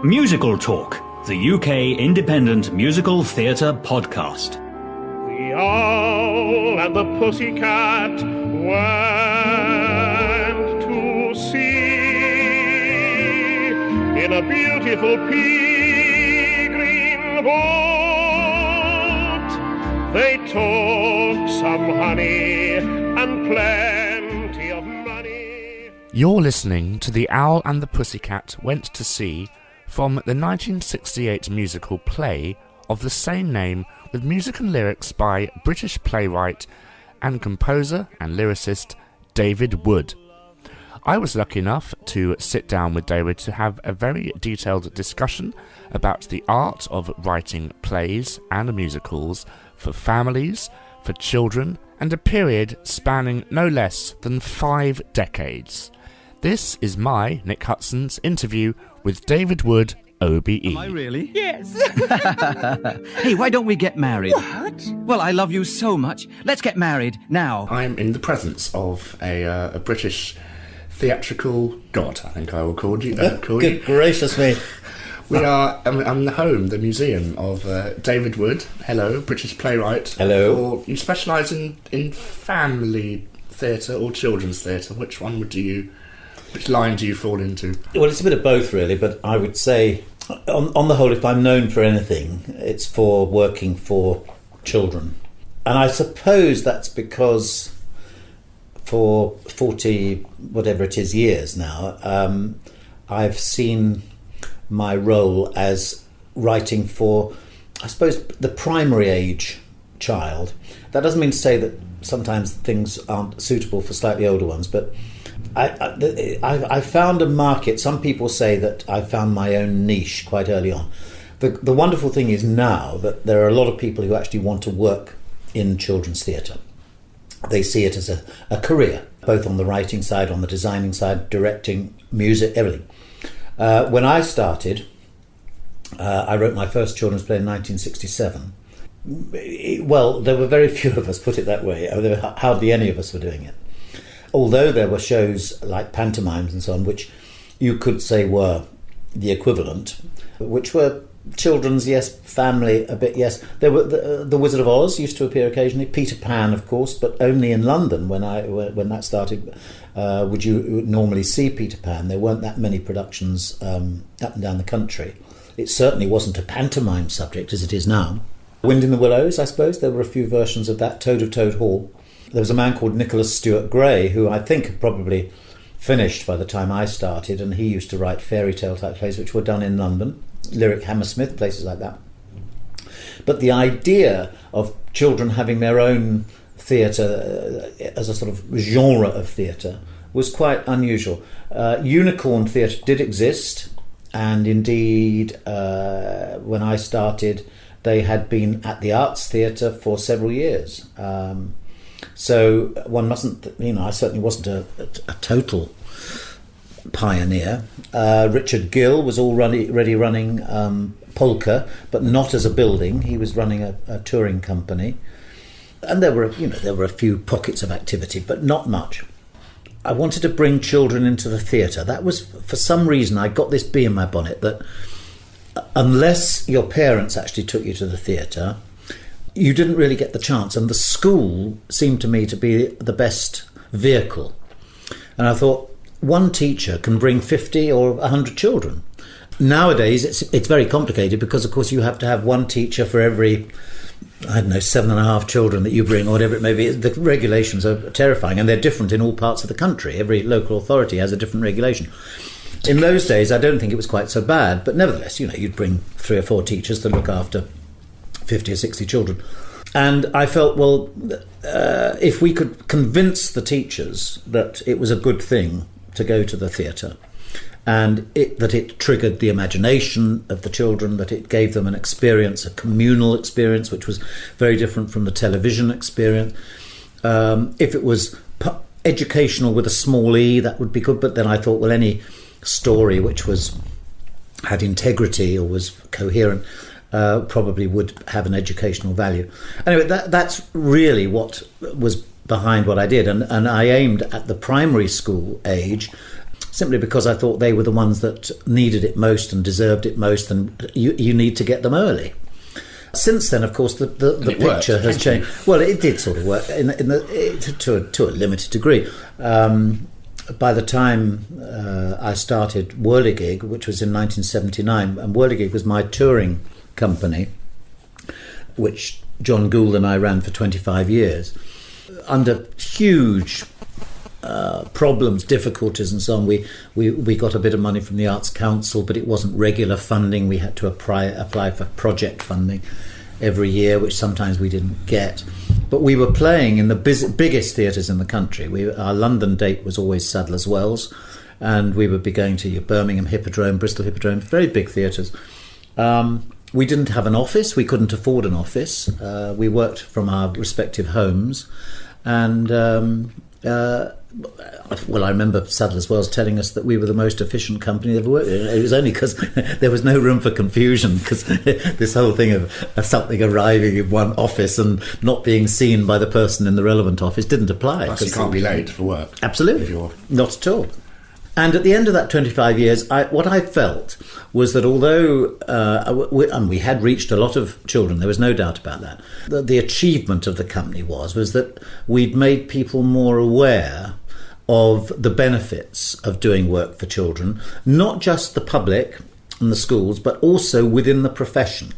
Musical Talk, the UK independent musical theatre podcast. The Owl and the Pussycat went to sea in a beautiful pea green boat. They took some honey and plenty of money. You're listening to The Owl and the Pussycat Went to Sea from the 1968 musical play of the same name, with music and lyrics by British playwright and composer and lyricist David Wood. I was lucky enough to sit down with David to have a very detailed discussion about the art of writing plays and musicals for families, for children, and a period spanning no less than 5 decades. This is my, Nick Hudson's, interview with David Wood, OBE. Am I really? Yes. Hey, why don't we get married? What? Well, I love you so much. Let's get married now. I'm in the presence of a British theatrical god, I think I will call you. Good gracious me. We are I'm the home, the museum of David Wood. Hello, British playwright. Hello. You specialise in family theatre or children's theatre. Which line do you fall into? Well, it's a bit of both, really, but I would say, on the whole, if I'm known for anything, it's for working for children. And I suppose that's because for 40, whatever it is, years now, I've seen my role as writing for, I suppose, the primary age child. That doesn't mean to say that sometimes things aren't suitable for slightly older ones, but I found a market. Some people say that I found my own niche quite early on. The wonderful thing is now that there are a lot of people who actually want to work in children's theatre. They see it as a career, both on the writing side, on the designing side, directing, music, everything. When I started, I wrote my first children's play in 1967. Well, there were very few of us, put it that way. There were hardly any of us were doing it. Although there were shows like pantomimes and so on, which you could say were the equivalent, which were children's, yes, family, a bit, yes. There were the Wizard of Oz used to appear occasionally, Peter Pan, of course, but only in London when that started. Would you normally see Peter Pan? There weren't that many productions up and down the country. It certainly wasn't a pantomime subject as it is now. Wind in the Willows, I suppose. There were a few versions of that. Toad of Toad Hall. There was a man called Nicholas Stuart Gray, who I think had probably finished by the time I started, and he used to write fairy tale type plays which were done in London, Lyric Hammersmith, places like that. But the idea of children having their own theatre as a sort of genre of theatre was quite unusual. Unicorn theatre did exist, and indeed when I started they had been at the Arts Theatre for several years. So one mustn't, I certainly wasn't a total pioneer. Richard Gill was already running Polka, but not as a building. He was running a touring company. And there were a few pockets of activity, but not much. I wanted to bring children into the theatre. That was, for some reason, I got this bee in my bonnet that unless your parents actually took you to the theatre, you didn't really get the chance, and the school seemed to me to be the best vehicle. And I thought, one teacher can bring 50 or 100 children. Nowadays, it's very complicated because, of course, you have to have one teacher for every, 7.5 children that you bring, or whatever it may be. The regulations are terrifying, and they're different in all parts of the country. Every local authority has a different regulation. In those days, I don't think it was quite so bad, but nevertheless, you'd bring 3 or 4 teachers to look after 50 or 60 children. And I felt, well, if we could convince the teachers that it was a good thing to go to the theatre, and that it triggered the imagination of the children, that it gave them an experience, a communal experience, which was very different from the television experience. If it was educational with a small e, that would be good. But then I thought, well, any story which had integrity or was coherent probably would have an educational value. Anyway, that's really what was behind what I did, and I aimed at the primary school age. simply because I thought they were the ones that needed it most and deserved it most, and you need to get them early. Since then, of course, the picture has changed. Well, it did sort of work to a limited degree. By the time I started Whirligig, which was in 1979, and Whirligig was my touring company, which John Gould and I ran for 25 years, under huge problems, difficulties and so on. We got a bit of money from the Arts Council, but it wasn't regular funding. We had to apply for project funding every year, which sometimes we didn't get. But we were playing in the biggest theatres in the country. Our London date was always Sadler's Wells, and we would be going to Birmingham Hippodrome, Bristol Hippodrome, very big theatres. We didn't have an office. We couldn't afford an office. We worked from our respective homes. And I remember Sadler's Wells telling us that we were the most efficient company they've ever worked with. It was only because there was no room for confusion, because this whole thing of something arriving in one office and not being seen by the person in the relevant office didn't apply. Plus you can't be late for work. Absolutely. Not at all. And at the end of that 25 years, what I felt was that although we had reached a lot of children, there was no doubt about that, the achievement of the company was that we'd made people more aware of the benefits of doing work for children, not just the public and the schools, but also within the profession.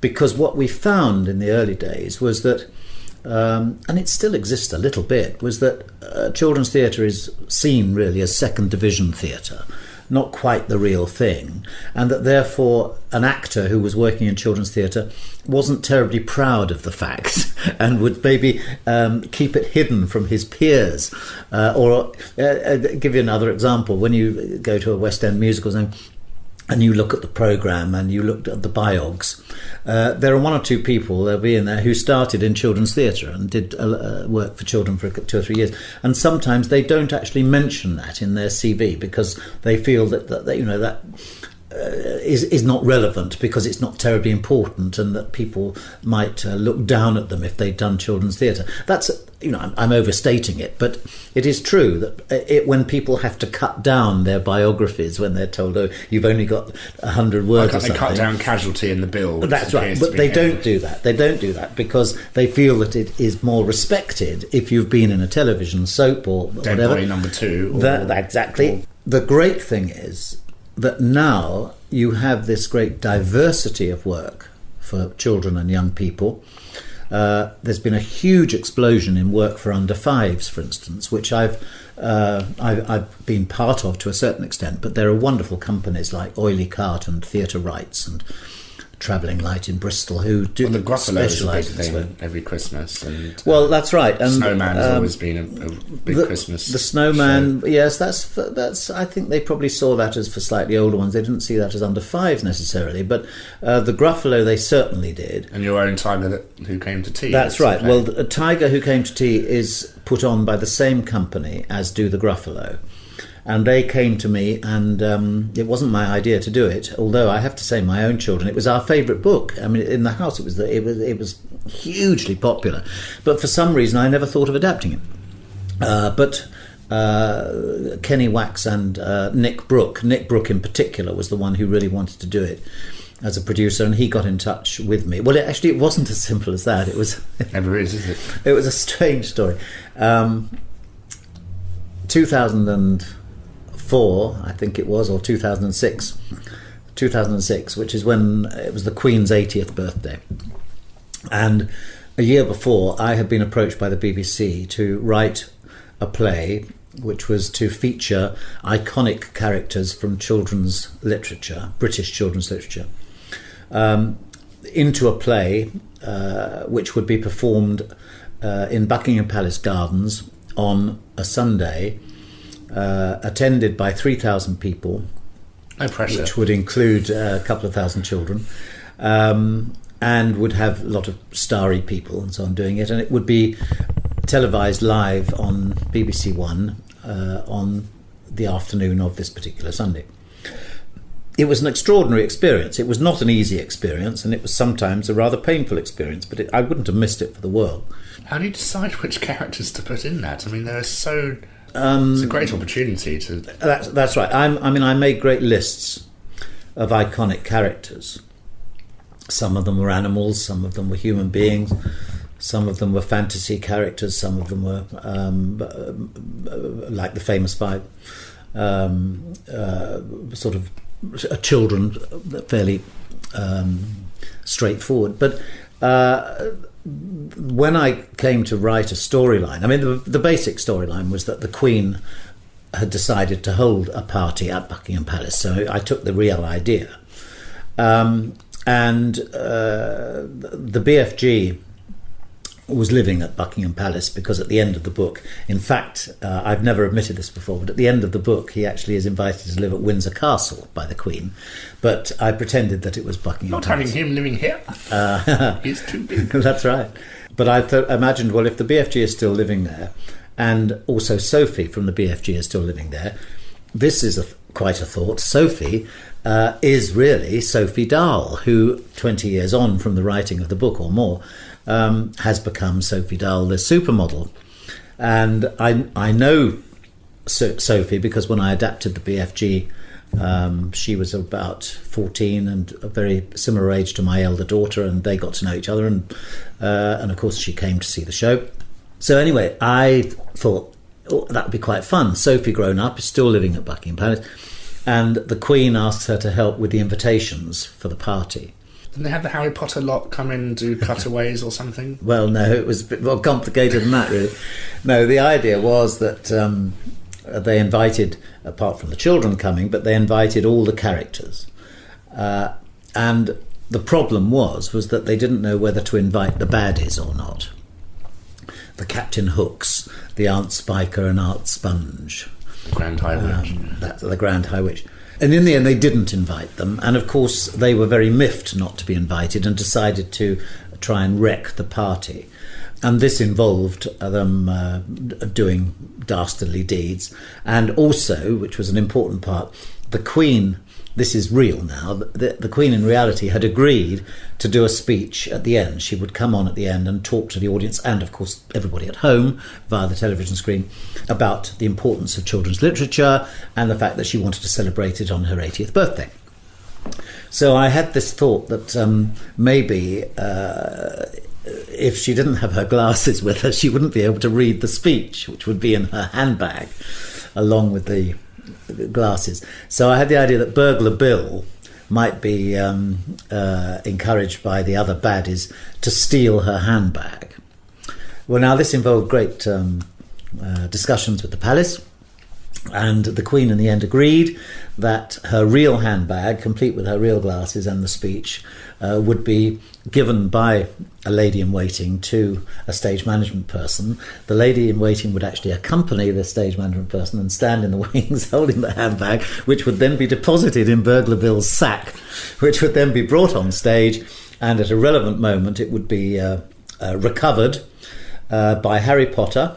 Because what we found in the early days was that, and it still exists a little bit, was that children's theatre is seen really as second division theatre, not quite the real thing, and that therefore an actor who was working in children's theatre wasn't terribly proud of the fact and would maybe keep it hidden from his peers. Or give you another example, when you go to a West End musical and you look at the programme and you looked at the biogs, there are one or two people, they'll be in there, who started in children's theatre and did work for children for 2 or 3 years. And sometimes they don't actually mention that in their CV because they feel that is not relevant, because it's not terribly important, and that people might look down at them if they'd done children's theatre. That's, I'm overstating it, but it is true that when people have to cut down their biographies when they're told, oh, you've only got 100 words or something. They cut down casualty in the bill. That's right, but they don't do that. They don't do that because they feel that it is more respected if you've been in a television soap or Dead whatever. Body Number 2. Exactly. The great thing is that now you have this great diversity of work for children and young people. There's been a huge explosion in work for under fives, for instance, which I've been part of to a certain extent, but there are wonderful companies like Oily Cart and Theatre Rights and Travelling Light in Bristol who do the Gruffalo is a big specialise thing every Christmas. And well, that's right. And Snowman has always been a big Christmas. The Snowman, show. Yes, that's. I think they probably saw that as for slightly older ones. They didn't see that as under fives necessarily, but the Gruffalo they certainly did. And your own Tiger Who Came to Tea. That's right. Well, a Tiger Who Came to Tea is put on by the same company as do the Gruffalo. And they came to me, and it wasn't my idea to do it. Although I have to say, my own children, it was our favourite book. I mean, in the house, it was hugely popular. But for some reason, I never thought of adapting it. But Kenny Wax and Nick Brooke in particular, was the one who really wanted to do it as a producer, and he got in touch with me. Well, it wasn't as simple as that. It was never is it? It was a strange story. 2004, I think it was, or 2006, which is when it was the Queen's 80th birthday. And a year before, I had been approached by the BBC to write a play which was to feature iconic characters from children's literature, British children's literature, into a play which would be performed in Buckingham Palace Gardens on a Sunday, attended by 3,000 people. No pressure. Which would include a couple of thousand children, and would have a lot of starry people and so on doing it, and it would be televised live on BBC One on the afternoon of this particular Sunday. It was an extraordinary experience. It was not an easy experience, and it was sometimes a rather painful experience, but I wouldn't have missed it for the world. How do you decide which characters to put in that? I mean, there are so It's a great opportunity to... That's right. I made great lists of iconic characters. Some of them were animals, some of them were human beings, some of them were fantasy characters, some of them were like the famous five, sort of children, fairly straightforward. But when I came to write a storyline, I mean, the basic storyline was that the Queen had decided to hold a party at Buckingham Palace. So I took the real idea. And the BFG was living at Buckingham Palace because at the end of the book, in fact, I've never admitted this before, but at the end of the book, he actually is invited to live at Windsor Castle by the Queen. But I pretended that it was Buckingham Not Palace. having him living here. He's too big. That's right. But I imagined, well, if the BFG is still living there, and also Sophie from the BFG is still living there, this is quite a thought. Sophie is really Sophie Dahl, who 20 years on from the writing of the book or more, has become Sophie Dahl, the supermodel. And I know Sophie because when I adapted the BFG, she was about 14 and a very similar age to my elder daughter, and they got to know each other, and of course she came to see the show. So anyway, I thought, that would be quite fun. Sophie, grown up, is still living at Buckingham Palace, and the Queen asks her to help with the invitations for the party. Didn't they have the Harry Potter lot come in and do cutaways or something? Well, no, it was a bit more complicated than that, really. No, the idea was that they invited, apart from the children coming, but they invited all the characters. And the problem was that they didn't know whether to invite the baddies or not. The Captain Hooks, the Aunt Spiker and Aunt Sponge. Grand High Witch. That's the Grand High Witch. And in the end, they didn't invite them. And of course, they were very miffed not to be invited and decided to try and wreck the party. And this involved them doing dastardly deeds. And also, which was an important part, the Queen, this is real now, the Queen in reality had agreed to do a speech at the end. She would come on at the end and talk to the audience and, of course, everybody at home via the television screen about the importance of children's literature and the fact that she wanted to celebrate it on her 80th birthday. So I had this thought that maybe if she didn't have her glasses with her, she wouldn't be able to read the speech, which would be in her handbag, along with the glasses. So I had the idea that Burglar Bill might be encouraged by the other baddies to steal her handbag. Well, now this involved great discussions with the palace, and the Queen in the end agreed that her real handbag, complete with her real glasses and the speech, would be given by a lady-in-waiting to a stage management person. The lady-in-waiting would actually accompany the stage management person and stand in the wings holding the handbag, which would then be deposited in Burglar Bill's sack, which would then be brought on stage, and at a relevant moment it would be recovered by Harry Potter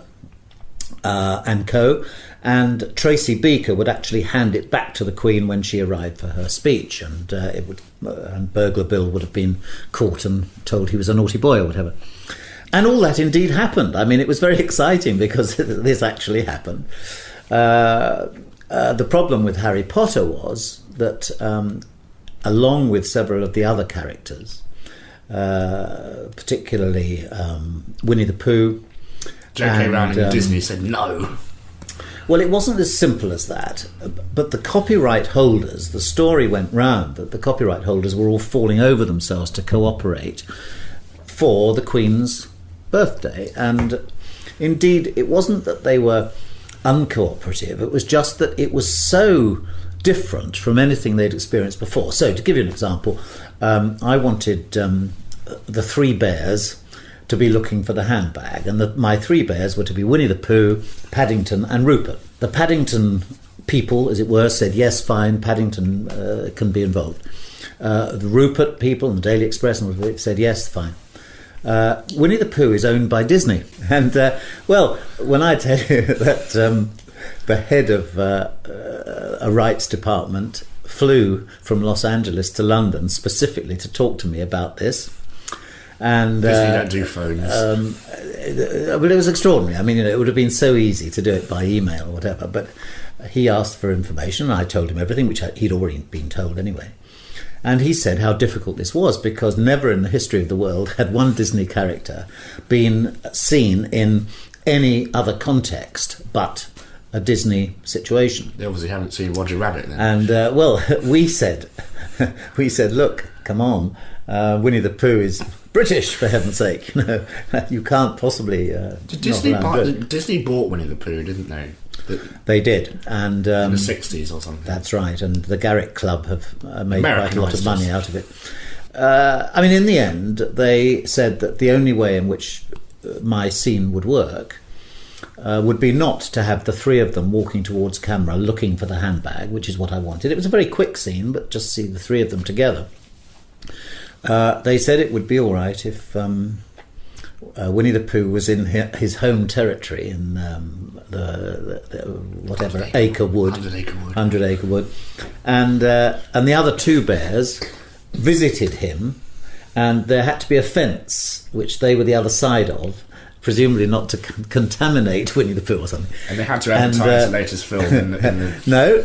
and co, and Tracy Beaker would actually hand it back to the Queen when she arrived for her speech, and and Burglar Bill would have been caught and told he was a naughty boy or whatever. And all that indeed happened. I mean, it was very exciting because this actually happened. The problem with Harry Potter was that, along with several of the other characters, particularly Winnie the Pooh, J.K. Rowling and Disney said no. Well, it wasn't as simple as that, but the copyright holders, the story went round that the copyright holders were all falling over themselves to cooperate for the Queen's birthday. And indeed, it wasn't that they were uncooperative, it was just that it was so different from anything they'd experienced before. So, to give you an example, I wanted the three bears to be looking for the handbag, and my three bears were to be Winnie the Pooh, Paddington and Rupert. The Paddington people, as it were, said yes, fine, Paddington can be involved. The Rupert people and the Daily Express said yes, fine. Winnie the Pooh is owned by Disney, and well, when I tell you that the head of a rights department flew from Los Angeles to London specifically to talk to me about this, And Disney don't do phones. Well, it was extraordinary. I mean, it would have been so easy to do it by email or whatever, but he asked for information, and I told him everything, which he'd already been told anyway. And he said how difficult this was, because never in the history of the world had one Disney character been seen in any other context but a Disney situation. They obviously haven't seen Roger Rabbit then. And, well, we said, look, come on, Winnie the Pooh is British, for heaven's sake. No, you can't possibly... Did Disney bought Winnie the Pooh, didn't they? They did, and in the 60s or something. That's right, and the Garrick Club have made quite a lot of money out of it. I mean, in the end, they said that the only way in which my scene would work would be not to have the three of them walking towards camera looking for the handbag, which is what I wanted. It was a very quick scene, but just see the three of them together. They said it would be all right if Winnie the Pooh was in his home territory in the whatever 100 Acre Wood, and the other two bears visited him, and there had to be a fence which they were the other side of, presumably not to contaminate Winnie the Pooh or something. And they had to advertise the latest film in the... No,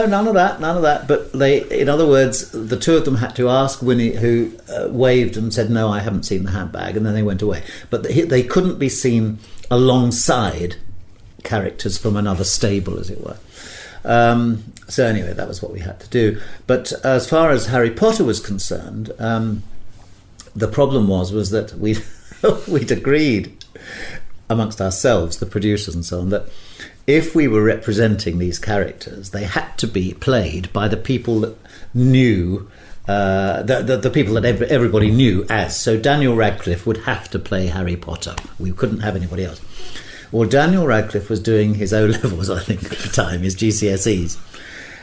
none of that. But in other words, the two of them had to ask Winnie, who waved and said, "No, I haven't seen the handbag," and then they went away. But they couldn't be seen alongside characters from another stable, as it were. So anyway, that was what we had to do. But as far as Harry Potter was concerned, the problem was that we'd agreed amongst ourselves, the producers and so on, that if we were representing these characters, they had to be played by the people that knew, the people that everybody knew as. So Daniel Radcliffe would have to play Harry Potter. We couldn't have anybody else. Well, Daniel Radcliffe was doing his O-levels, I think, at the time, his GCSEs.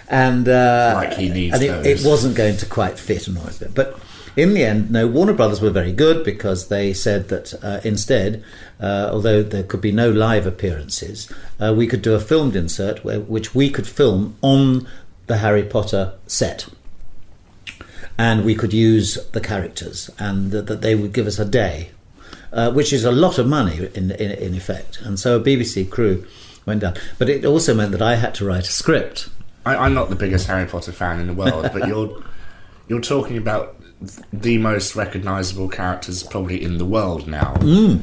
And, like he needs and it wasn't going to quite fit and all that. But in the end, no, Warner Brothers were very good, because they said that instead, although there could be no live appearances, we could do a filmed insert which we could film on the Harry Potter set. And we could use the characters, and that they would give us a day, which is a lot of money in effect. And so a BBC crew went down. But it also meant that I had to write a script. I'm not the biggest Harry Potter fan in the world, but you're talking about the most recognisable characters probably in the world now.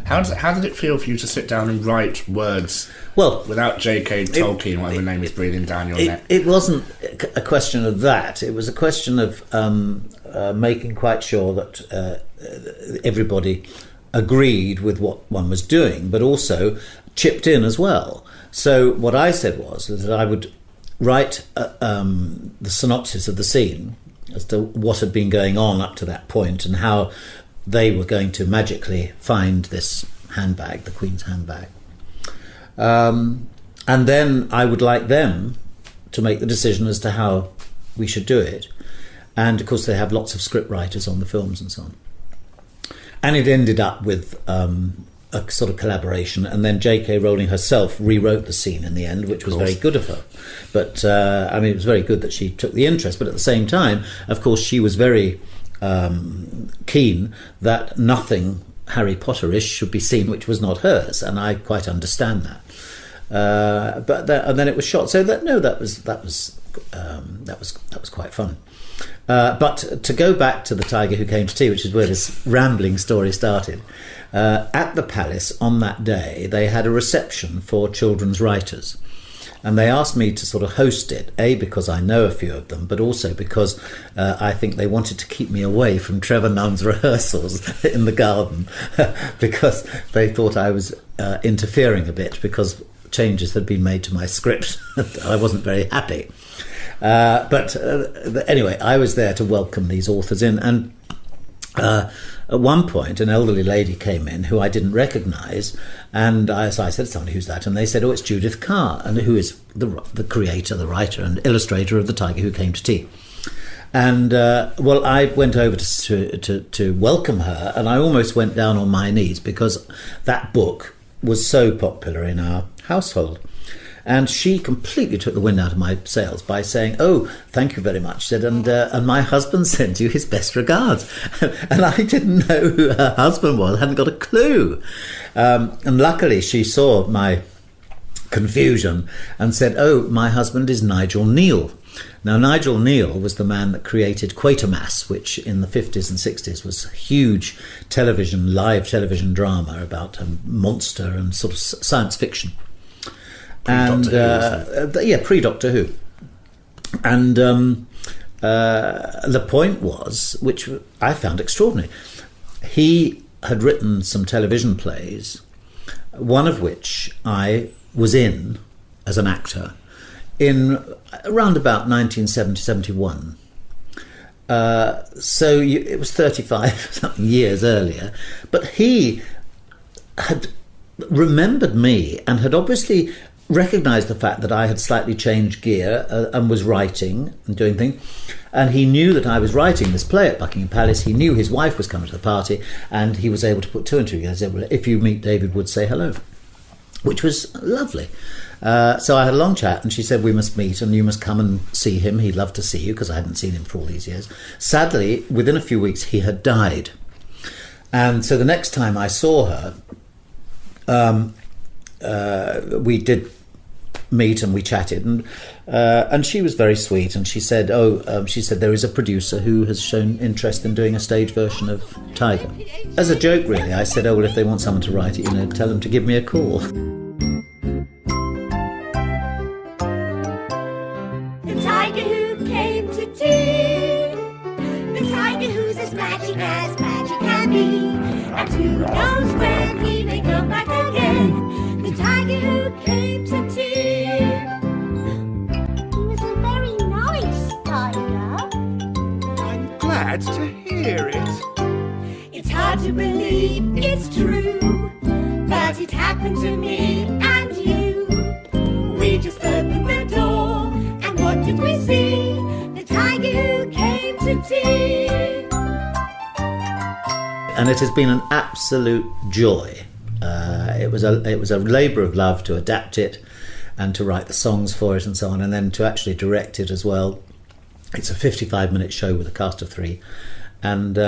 How did it feel for you to sit down and write words without J.K. Tolkien, whatever name is breathing down your neck? It wasn't a question of that. It was a question of making quite sure that everybody agreed with what one was doing, but also chipped in as well. So what I said was that I would write the synopsis of the scene as to what had been going on up to that point and how they were going to magically find this handbag, the Queen's handbag. And then I would like them to make the decision as to how we should do it. And of course they have lots of script writers on the films and so on. And it ended up with a sort of collaboration, and then J.K. Rowling herself rewrote the scene in the end, which was very good of her. But I mean, it was very good that she took the interest, but at the same time, of course, she was very keen that nothing Harry Potter-ish should be seen which was not hers, and I quite understand that. And then it was shot, so that was quite fun. But to go back to The Tiger Who Came to Tea, which is where this rambling story started, at the Palace on that day they had a reception for children's writers, and they asked me to sort of host it, because I know a few of them, but also because I think they wanted to keep me away from Trevor Nunn's rehearsals in the garden because they thought I was interfering a bit, because changes had been made to my script. I wasn't very happy. But anyway, I was there to welcome these authors in, and at one point an elderly lady came in who I didn't recognise, and so I said, "Somebody, who's that?" And they said, "Oh, it's Judith Kerr, and who is the creator, the writer and illustrator of The Tiger Who Came to Tea." And well, I went over to welcome her, and I almost went down on my knees because that book was so popular in our household. And she completely took the wind out of my sails by saying, "Oh, thank you very much," she said, and my husband sends you his best regards. And I didn't know who her husband was, hadn't got a clue. And luckily she saw my confusion and said, "Oh, my husband is Nigel Neal." Now, Nigel Neal was the man that created Quatermass, which in the 50s and 60s was a huge live television drama about a monster and sort of science fiction. Pre-Doctor Who. And the point was, which I found extraordinary, he had written some television plays, one of which I was in as an actor in around about 1970-71. So it was 35 something years earlier, but he had remembered me and had obviously recognised the fact that I had slightly changed gear and was writing and doing things, and he knew that I was writing this play at Buckingham Palace. He knew his wife was coming to the party, and he was able to put two and two together. He said, "Well, if you meet David Wood, say hello," which was lovely. So I had a long chat, and she said, "We must meet and you must come and see him. He'd love to see you," because I hadn't seen him for all these years. Sadly, within a few weeks he had died, and so the next time I saw her, we did meet and we chatted, and she was very sweet, and she said, she said, "There is a producer who has shown interest in doing a stage version of Tiger." As a joke, really, I said, "Oh, well, if they want someone to write it, tell them to give me a call." The tiger who came to tea, the tiger who's as magic can be, and who knows when he may come back again. The tiger who came to tea. He was a very nice tiger. I'm glad to hear it. It's hard to believe it's true, but it happened to me and you. We just opened the door, and what did we see? The tiger who came to tea. And it has been an absolute joy. It was a labour of love to adapt it and to write the songs for it and so on, and then to actually direct it as well. It's a 55-minute show with a cast of 3, and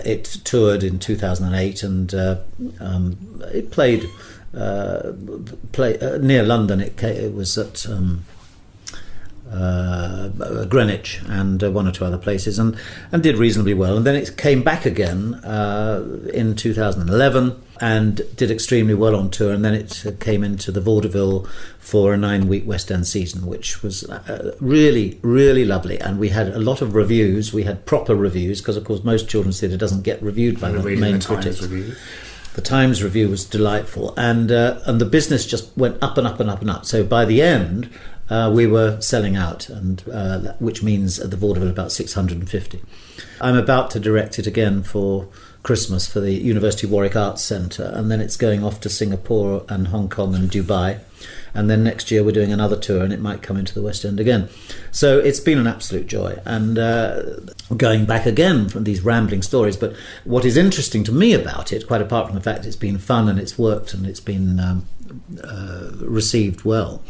it toured in 2008, and it played near London. It was at Greenwich and one or two other places, and did reasonably well. And then it came back again in 2011 and did extremely well on tour, and then it came into the Vaudeville for a 9-week West End season, which was really, really lovely. And we had a lot of reviews. We had proper reviews, because of course most children's theatre doesn't get reviewed by the main critics. The Times review was delightful, and the business just went up and up and up and up. So by the end, we were selling out, and which means at the Vaudeville about 650. I'm about to direct it again for Christmas for the University of Warwick Arts Centre, and then it's going off to Singapore and Hong Kong and Dubai, and then next year we're doing another tour, and it might come into the West End again. So it's been an absolute joy, and going back again from these rambling stories, but what is interesting to me about it, quite apart from the fact it's been fun and it's worked and it's been received well,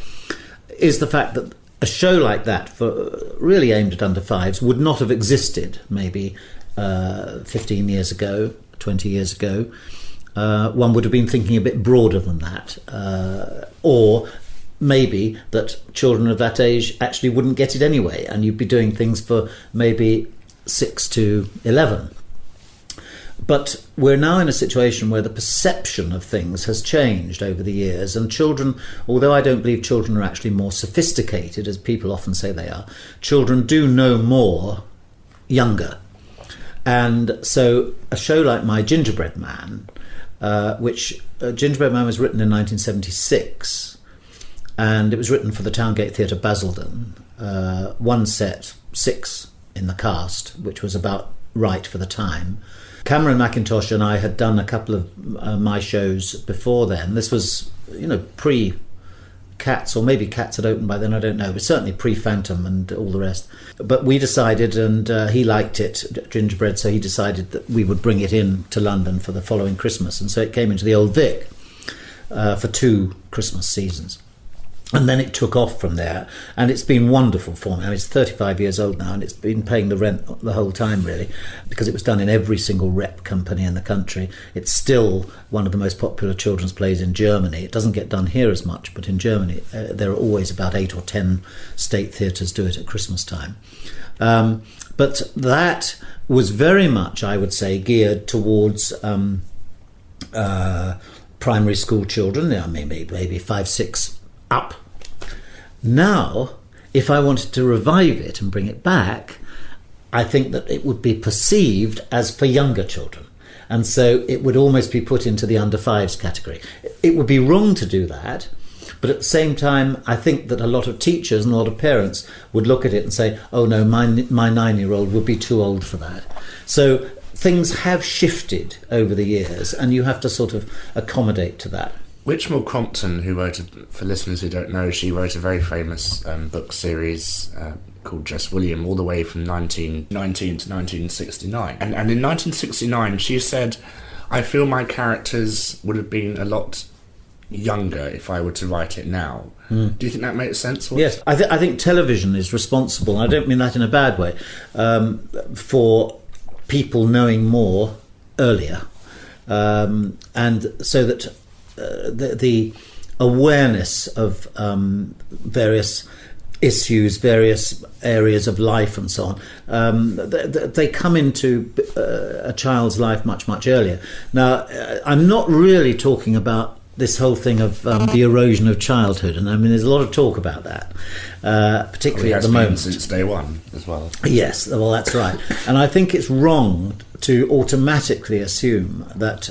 is the fact that a show like that, for really aimed at under 5s, would not have existed maybe 15 years ago, 20 years ago. One would have been thinking a bit broader than that, or maybe that children of that age actually wouldn't get it anyway, and you'd be doing things for maybe 6 to 11. But we're now in a situation where the perception of things has changed over the years, and children, although I don't believe children are actually more sophisticated, as people often say they are, children do know more younger. And so a show like My Gingerbread Man, which Gingerbread Man was written in 1976, and it was written for the Towngate Theatre Basildon, one set, 6 in the cast, which was about right for the time. Cameron Mackintosh and I had done a couple of my shows before then. This was, pre-Cats, or maybe Cats had opened by then, I don't know, but certainly pre-Phantom and all the rest. But we decided, and he liked it, Gingerbread, so he decided that we would bring it in to London for the following Christmas. And so it came into the Old Vic for 2 Christmas seasons. And then it took off from there, and it's been wonderful for me. I mean, it's 35 years old now, and it's been paying the rent the whole time, really, because it was done in every single rep company in the country. It's still one of the most popular children's plays in Germany. It doesn't get done here as much, but in Germany there are always about 8 or 10 state theatres do it at Christmas time. But that was very much, I would say, geared towards primary school children, I mean, maybe 5, 6 up. Now, if I wanted to revive it and bring it back, I think that it would be perceived as for younger children. And so it would almost be put into the under 5s category. It would be wrong to do that, but at the same time, I think that a lot of teachers and a lot of parents would look at it and say, oh no, my 9-year-old would be too old for that. So things have shifted over the years, and you have to sort of accommodate to that. Whitmore Crompton, who wrote, for listeners who don't know, she wrote a very famous book series called Jess William, all the way from 1919 to 1969. And in 1969, she said, I feel my characters would have been a lot younger if I were to write it now. Do you think that makes sense? Yes, I think television is responsible, I don't mean that in a bad way, for people knowing more earlier. And so that the awareness of various issues, various areas of life and so on, they come into a child's life much, much earlier. Now, I'm not really talking about this whole thing of the erosion of childhood, and I mean there's a lot of talk about that, particularly at the moment. Since day one as well. Yes, well that's right. And I think it's wrong to automatically assume that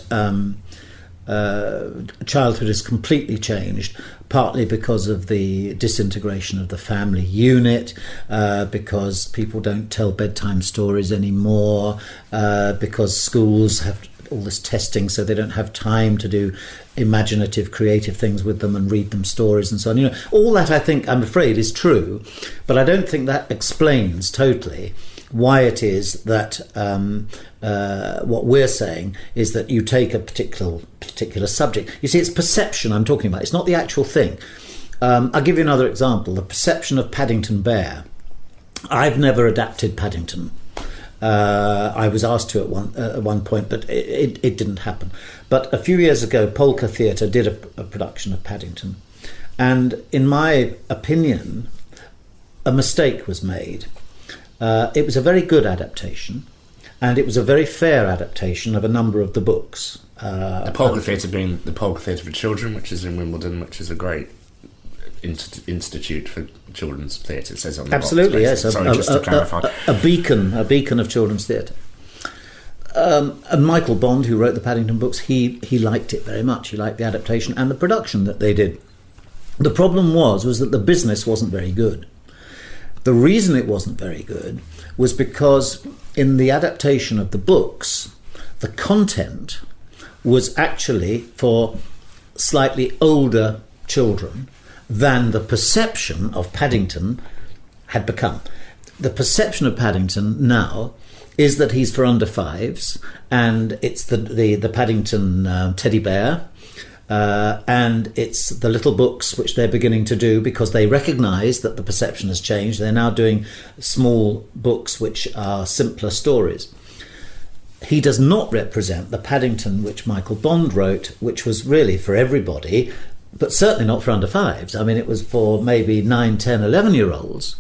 childhood is completely changed, partly because of the disintegration of the family unit, because people don't tell bedtime stories anymore, because schools have all this testing, so they don't have time to do imaginative, creative things with them and read them stories and so on. You know, all that I think, I'm afraid, is true, but I don't think that explains totally why it is that what we're saying is that you take a particular subject. You see, it's perception I'm talking about. It's not the actual thing. I'll give you another example. The perception of Paddington Bear. I've never adapted Paddington. I was asked to at one point, but it didn't happen. But a few years ago, Polka Theatre did a production of Paddington. And in my opinion, a mistake was made. It was a very good adaptation, and it was a very fair adaptation of a number of the books. The Polka Theatre being the Polka Theatre for Children, which is in Wimbledon, which is a great institute for children's theatre. It says on the absolutely box, yes. Sorry, just to clarify, a beacon of children's theatre. And Michael Bond, who wrote the Paddington books, he liked it very much. He liked the adaptation and the production that they did. The problem was that the business wasn't very good. The reason it wasn't very good was because in the adaptation of the books, the content was actually for slightly older children than the perception of Paddington had become. The perception of Paddington now is that he's for under 5s, and it's the Paddington teddy bear, and it's the little books which they're beginning to do because they recognise that the perception has changed. They're now doing small books which are simpler stories. He does not represent the Paddington which Michael Bond wrote, which was really for everybody, but certainly not for under 5s. I mean, it was for maybe 9, 10, 11-year-olds.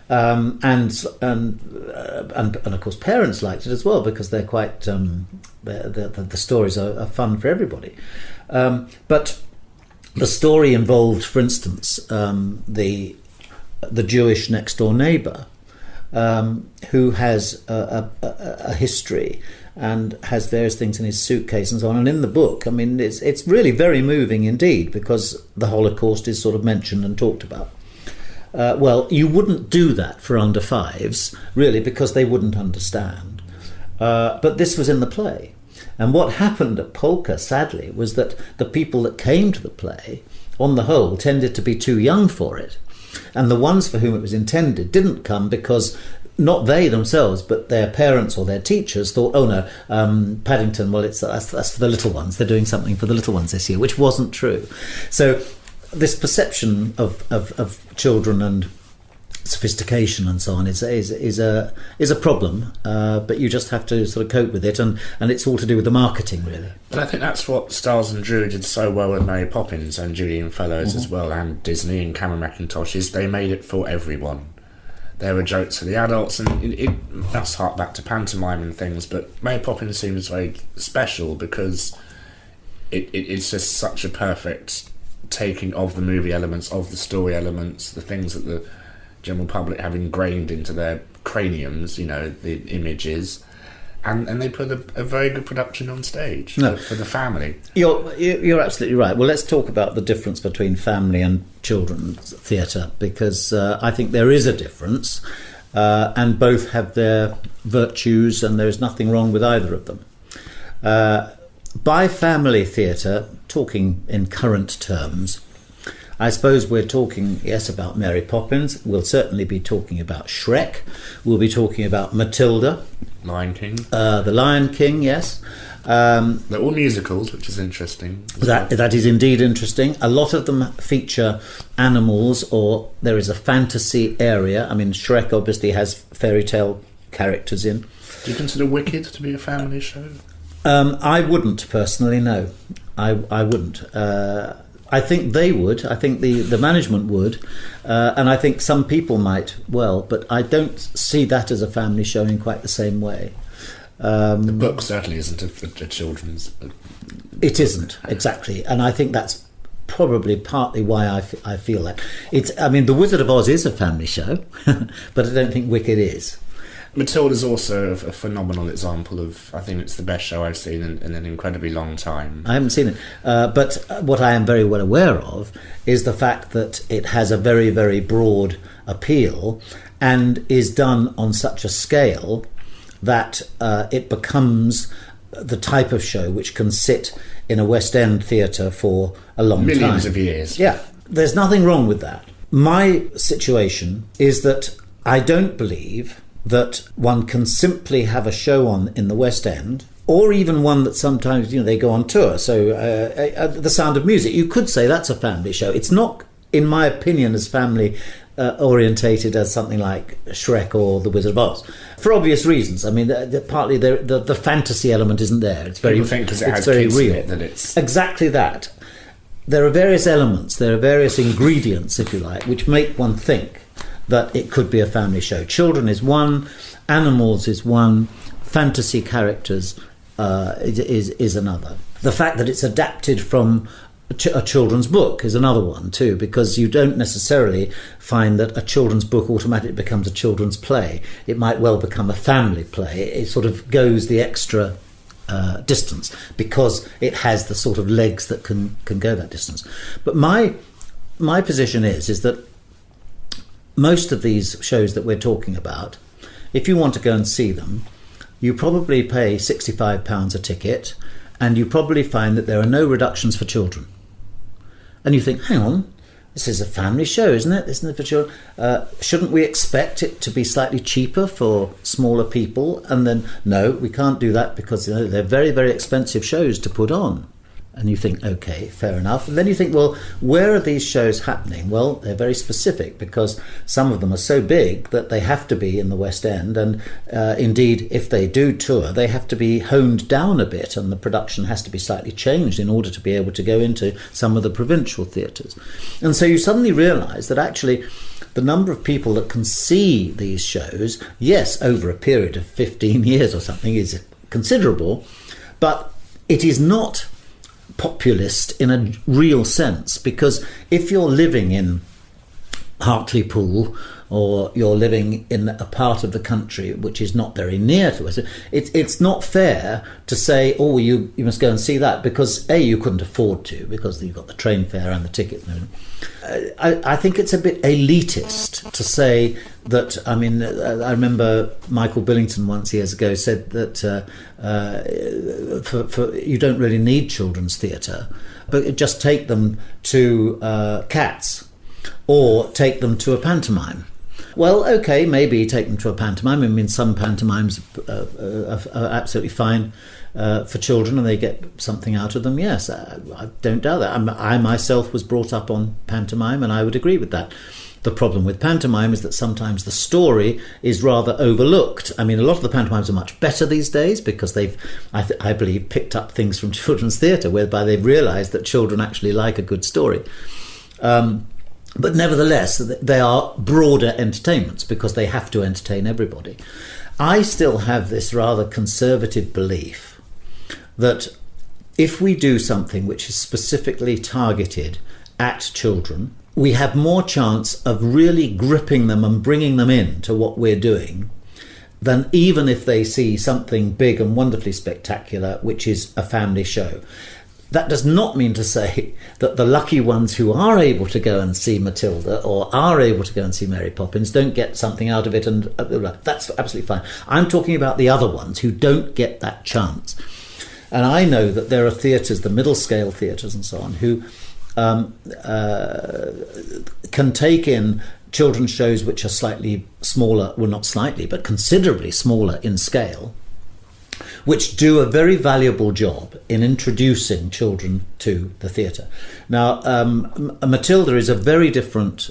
And of course parents liked it as well because they're quite the stories are fun for everybody, but the story involved, for instance, the Jewish next door neighbour who has a history and has various things in his suitcase and so on. And in the book, I mean, it's really very moving indeed because the Holocaust is sort of mentioned and talked about. Well, you wouldn't do that for under 5s, really, because they wouldn't understand. But this was in the play. And what happened at Polka, sadly, was that the people that came to the play, on the whole, tended to be too young for it. And the ones for whom it was intended didn't come because not they themselves, but their parents or their teachers thought, oh no, Paddington, well, that's for the little ones. They're doing something for the little ones this year, which wasn't true. So this perception of children and sophistication and so on is a problem, but you just have to sort of cope with it, and it's all to do with the marketing, really. But I think that's what Stiles and Drew did so well with Mary Poppins and Julian Fellows as well, and Disney and Cameron Mackintosh, is they made it for everyone. There were jokes for the adults, and that's hark back to pantomime and things, but Mary Poppins seems very special because it's just such a perfect taking of the movie elements, of the story elements, the things that the general public have ingrained into their craniums, the images, and they put a very good production on stage for the family. You're absolutely right. Well, let's talk about the difference between family and children's theatre, because I think there is a difference, and both have their virtues, and there's nothing wrong with either of them. By family theatre, talking in current terms, I suppose we're talking, yes, about Mary Poppins. We'll certainly be talking about Shrek. We'll be talking about Matilda. Lion King. The Lion King, yes. They're all musicals, which is interesting. That is indeed interesting. A lot of them feature animals, or there is a fantasy area. I mean, Shrek obviously has fairy tale characters in. Do you consider Wicked to be a family show? I wouldn't personally, no. I wouldn't. I think they would. I think the management would, and I think some people might well, but I don't see that as a family show in quite the same way. The book certainly isn't a children's. It isn't, exactly, and I think that's probably partly why I feel that. The Wizard of Oz is a family show, but I don't think Wicked is. Matilda's also a phenomenal example of, I think it's the best show I've seen in an incredibly long time. I haven't seen it, but what I am very well aware of is the fact that it has a very, very broad appeal and is done on such a scale that it becomes the type of show which can sit in a West End theatre for a long time. Millions of years. Yeah, there's nothing wrong with that. My situation is that I don't believe that one can simply have a show on in the West End, or even one that sometimes they go on tour. So The Sound of Music, you could say that's a family show. It's not, in my opinion, as family orientated as something like Shrek or The Wizard of Oz, for obvious reasons. I mean, partly the fantasy element isn't there. It's very, people think because it has very kids real. in it that it's exactly that. There are various elements, there are various ingredients, if you like, which make one think that it could be a family show. Children is one, animals is one, fantasy characters is another. The fact that it's adapted from a children's book is another one too, because you don't necessarily find that a children's book automatically becomes a children's play. It might well become a family play. It sort of goes the extra distance because it has the sort of legs that can go that distance. But my position is that most of these shows that we're talking about, if you want to go and see them, you probably pay £65 a ticket, and you probably find that there are no reductions for children. And you think, hang on, this is a family show, isn't it? Isn't it for children? Shouldn't we expect it to be slightly cheaper for smaller people? And then, no, we can't do that because they're very, very expensive shows to put on. And you think, OK, fair enough. And then you think, well, where are these shows happening? Well, they're very specific because some of them are so big that they have to be in the West End. And indeed, if they do tour, they have to be honed down a bit and the production has to be slightly changed in order to be able to go into some of the provincial theatres. And so you suddenly realise that actually the number of people that can see these shows, yes, over a period of 15 years or something is considerable, but it is not populist in a real sense, because if you're living in Hartlepool or you're living in a part of the country which is not very near to us, it's not fair to say, oh, you must go and see that, because A, you couldn't afford to because you've got the train fare and the ticket. I think it's a bit elitist to say that. I mean, I remember Michael Billington once years ago said that for you don't really need children's theatre, but just take them to Cats or take them to a pantomime. Well, OK, maybe take them to a pantomime. I mean, some pantomimes are absolutely fine. for children and they get something out of them, yes, I don't doubt that. I myself was brought up on pantomime, and I would agree with that. The problem with pantomime is that sometimes the story is rather overlooked. I mean, a lot of the pantomimes are much better these days because they've, I believe, picked up things from children's theatre, whereby they've realised that children actually like a good story. But nevertheless, they are broader entertainments because they have to entertain everybody. I still have this rather conservative belief that if we do something which is specifically targeted at children, we have more chance of really gripping them and bringing them in to what we're doing than even if they see something big and wonderfully spectacular, which is a family show. That does not mean to say that the lucky ones who are able to go and see Matilda or are able to go and see Mary Poppins don't get something out of it, and that's absolutely fine. I'm talking about the other ones who don't get that chance. And I know that there are theatres, the middle-scale theatres and so on, who can take in children's shows which are slightly smaller, well, not slightly, but considerably smaller in scale, which do a very valuable job in introducing children to the theatre. Now, Matilda is a very different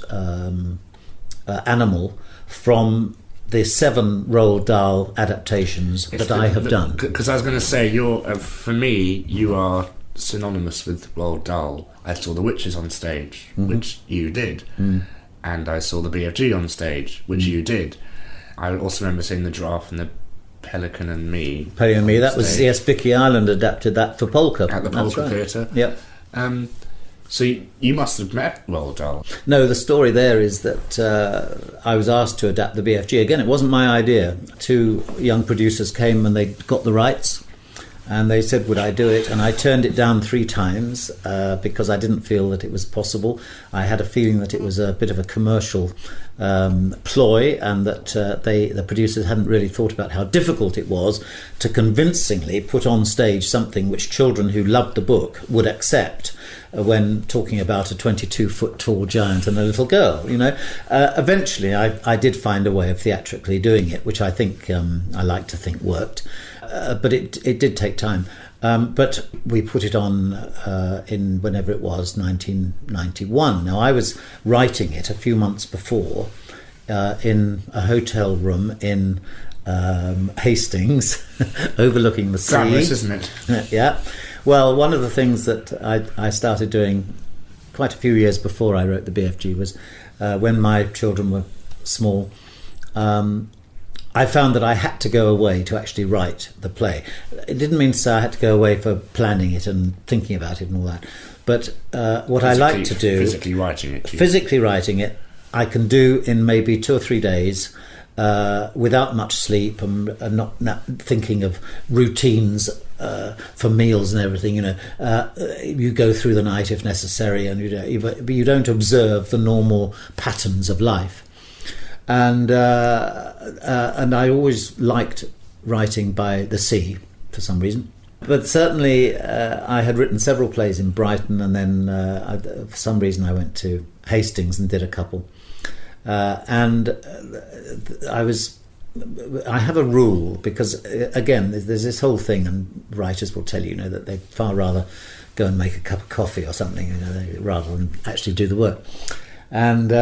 animal from the 7 Roald Dahl adaptations that I have done. Because I was going to say, for me, you are synonymous with Roald Dahl. I saw The Witches on stage, which you did, and I saw the BFG on stage, which you did. I also remember seeing The Giraffe and the Pelican and Me. Pelican and Me, that was, yes, Vicky Ireland adapted that for Polka. At the Polka Theatre. Yep. So you must have met Roald Dahl. No, the story there is that I was asked to adapt the BFG. Again, it wasn't my idea. 2 young producers came and they got the rights, and they said, would I do it? And I turned it down 3 times because I didn't feel that it was possible. I had a feeling that it was a bit of a commercial ploy, and that the producers hadn't really thought about how difficult it was to convincingly put on stage something which children who loved the book would accept when talking about a 22-foot tall giant and a little girl, you know. Eventually I did find a way of theatrically doing it, which I think I like to think worked. But it did take time. But we put it on in whenever it was, 1991. Now, I was writing it a few months before in a hotel room in Hastings, overlooking the sea. Glamorous, isn't it? Yeah. Well, one of the things that I started doing quite a few years before I wrote the BFG was when my children were small, I found that I had to go away to actually write the play. It didn't mean to say I had to go away for planning it and thinking about it and all that. But what I like to do... Physically writing it. Physically writing it, I can do in maybe 2 or 3 days without much sleep and not thinking of routines for meals and everything. You know, you go through the night if necessary, and you don't observe the normal patterns of life. And I always liked writing by the sea for some reason. But certainly I had written several plays in Brighton, and then for some reason I went to Hastings and did a couple. And I have a rule, because again there's this whole thing, and writers will tell you, that they'd far rather go and make a cup of coffee or something, rather than actually do the work. And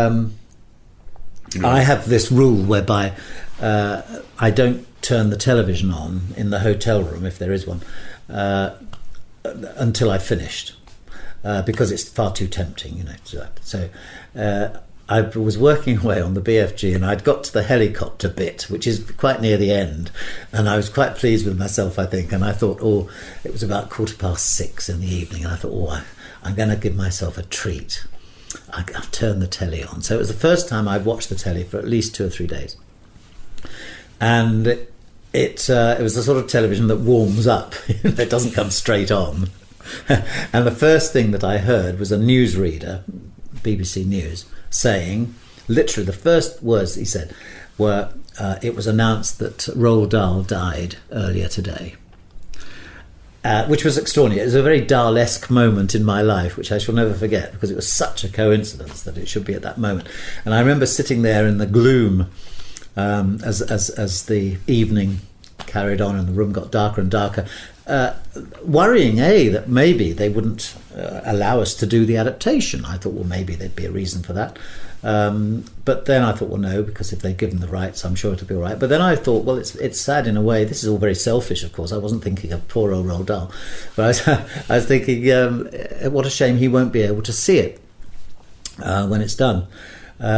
I have this rule whereby I don't turn the television on in the hotel room, if there is one, until I've finished, because it's far too tempting, to do that. So I was working away on the BFG, and I'd got to the helicopter bit, which is quite near the end, and I was quite pleased with myself, I think. And I thought, it was about 6:15 in the evening, and I thought, I'm going to give myself a treat. I'll turn the telly on. So it was the first time I'd watched the telly for at least 2 or 3 days, and it was the sort of television that warms up. It doesn't come straight on. And the first thing that I heard was a newsreader, BBC News, saying, literally the first words he said were, it was announced that Roald Dahl died earlier today. Which was extraordinary. It was a very Dahl-esque moment in my life, which I shall never forget, because it was such a coincidence that it should be at that moment. And I remember sitting there in the gloom as the evening carried on and the room got darker and darker, worrying, that maybe they wouldn't allow us to do the adaptation. I thought, well, maybe there'd be a reason for that. But then I thought, well, no, because if they give them the rights, I'm sure it'll be all right. But then I thought, well, it's sad in a way. This is all very selfish, of course. I wasn't thinking of poor old Roald Dahl. But I was thinking, what a shame he won't be able to see it when it's done,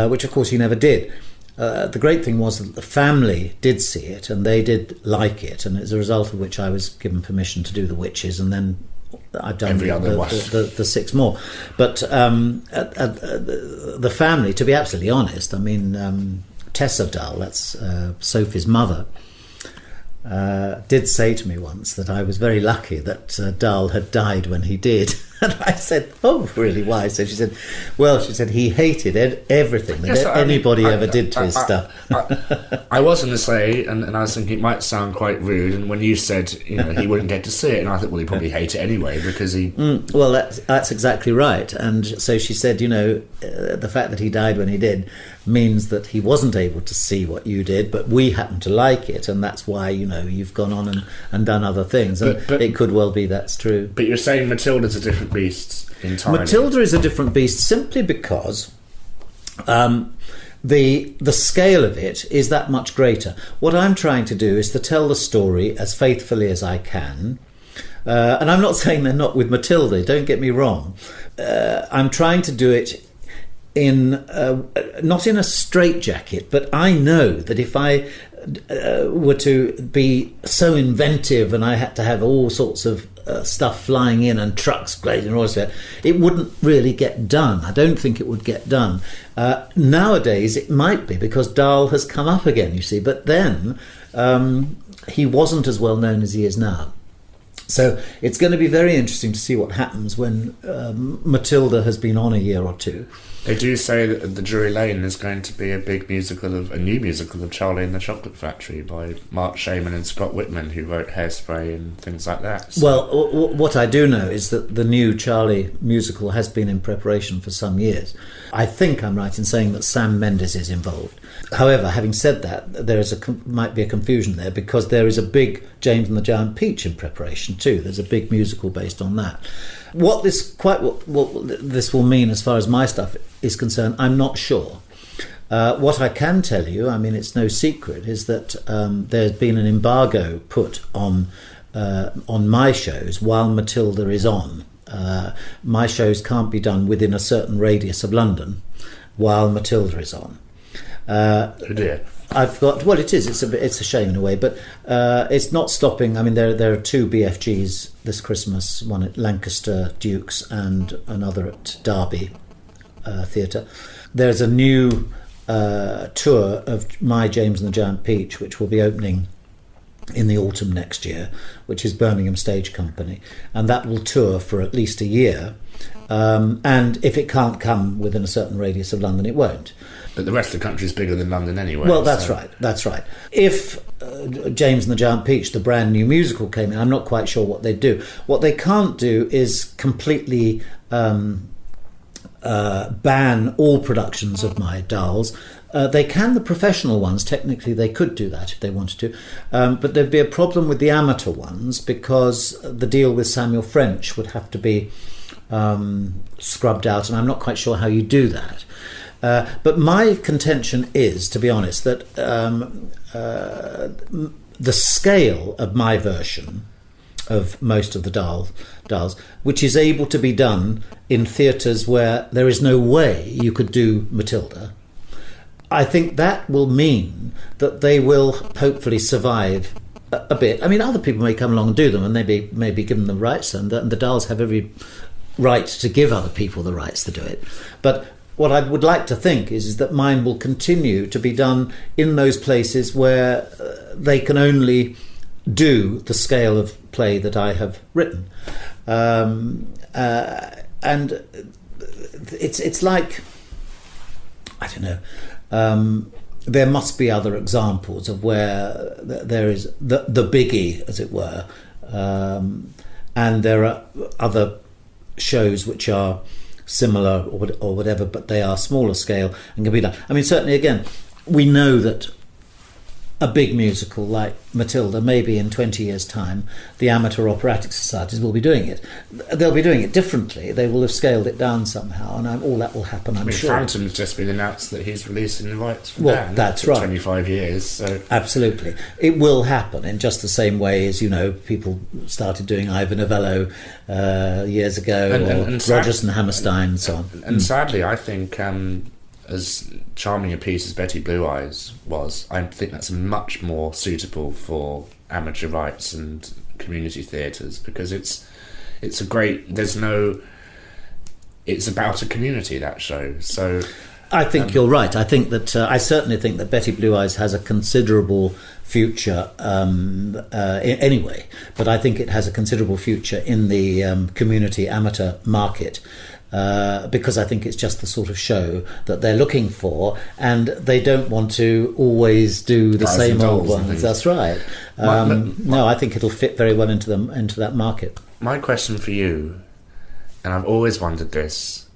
which, of course, he never did. The great thing was that the family did see it and they did like it, and as a result of which I was given permission to do The Witches, and then I've done the 6 more. But the family, to be absolutely honest, I mean, Tessa Dahl, that's Sophie's mother, did say to me once that I was very lucky that Dahl had died when he did. And I said, oh, really, why? So she said, well, he hated everything that anybody ever did to his stuff. I was going to say, and I was thinking it might sound quite rude, and when you said, he wouldn't get to see it, and I thought, well, he probably hate it anyway, because he... well, that's exactly right. And so she said, the fact that he died when he did means that he wasn't able to see what you did, but we happen to like it, and that's why, you've gone on and done other things. And but it could well be that's true. But you're saying Matilda's a different beast entirely. Matilda is a different beast simply because the scale of it is that much greater. What I'm trying to do is to tell the story as faithfully as I can. And I'm not saying they're not with Matilda, don't get me wrong. I'm trying to do it in not in a straitjacket, but I know that if I were to be so inventive and I had to have all sorts of stuff flying in and trucks blazing and all this, it wouldn't really get done. I don't think it would get done. Nowadays it might be, because Dahl has come up again, you see, but then he wasn't as well known as he is now. So it's going to be very interesting to see what happens when Matilda has been on a year or two. They do say that the Drury Lane is going to be a new musical of Charlie and the Chocolate Factory by Mark Shaman and Scott Whitman, who wrote Hairspray and things like that. So. Well, what I do know is that the new Charlie musical has been in preparation for some years. I think I'm right in saying that Sam Mendes is involved. However, having said that, there is might be a confusion there, because there is a big James and the Giant Peach in preparation too. There's a big musical based on that. What this will mean as far as my stuff is concerned, I'm not sure. What I can tell you, I mean, it's no secret, is that there's been an embargo put on my shows while Matilda is on. My shows can't be done within a certain radius of London while Matilda is on. Oh dear. I've got, well, it is. It's a shame in a way, but it's not stopping. I mean, there are 2 BFGs this Christmas, one at Lancaster Dukes and another at Derby Theatre. There's a new tour of My James and the Giant Peach, which will be opening in the autumn next year, which is Birmingham Stage Company, and that will tour for at least a year. And if it can't come within a certain radius of London, it won't. But the rest of the country is bigger than London anyway. Well, that's right. If James and the Giant Peach, the brand new musical, came in, I'm not quite sure what they'd do. What they can't do is completely ban all productions of my Dahls. They can, the professional ones, technically they could do that if they wanted to, but there'd be a problem with the amateur ones, because the deal with Samuel French would have to be scrubbed out, and I'm not quite sure how you do that. But my contention is, to be honest, that the scale of my version of most of the Dahls, which is able to be done in theatres where there is no way you could do Matilda, I think that will mean that they will hopefully survive a bit. I mean, other people may come along and do them, and they may be given the rights, and the Dahls have every right to give other people the rights to do it. But what I would like to think is that mine will continue to be done in those places where they can only do the scale of play that I have written. And it's like, I don't know, there must be other examples of where there is the biggie, as it were, and there are other shows which are similar or whatever, but they are smaller scale and can be done. I mean, certainly, again, we know that a big musical like Matilda, maybe in 20 years' time, the amateur operatic societies will be doing it. They'll be doing it differently. They will have scaled it down somehow, and all that will happen, I'm sure. Phantom's just been announced that he's releasing the rights for Well, that's right. 25 years. So. Absolutely. It will happen in just the same way as, people started doing Ivor Novello years ago, and Rodgers and Hammerstein and so on. And sadly, I think... as charming a piece as Betty Blue Eyes was, I think that's much more suitable for amateur rights and community theatres, because it's a great... it's about a community, that show. So I think you're right. I think that I certainly think that Betty Blue Eyes has a considerable future anyway, but I think it has a considerable future in the community amateur market. Because I think it's just the sort of show that they're looking for, and they don't want to always do the same old ones. That's right. No, I think it'll fit very well into that market. My question for you, and I've always wondered this: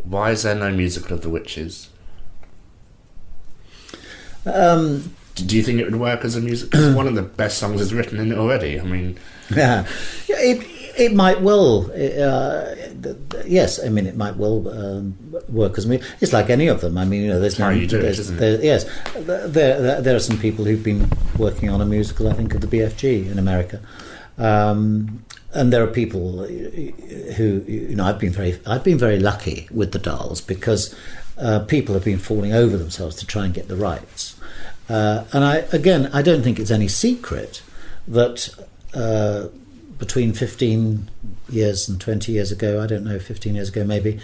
why is there no musical of The Witches? Do you think it would work as a musical? Because one of the best songs is written in it already. I mean, yeah, it might well. Yes, I mean, it might well work as me. It's like any of them. I mean, there's how you do it, isn't it? Yes, there are some people who've been working on a musical, I think, of the BFG in America, and there are people who I've been very lucky with the Dolls, because people have been falling over themselves to try and get the rights. And I don't think it's any secret that between 15 years and 20 years ago, I don't know, 15 years ago maybe,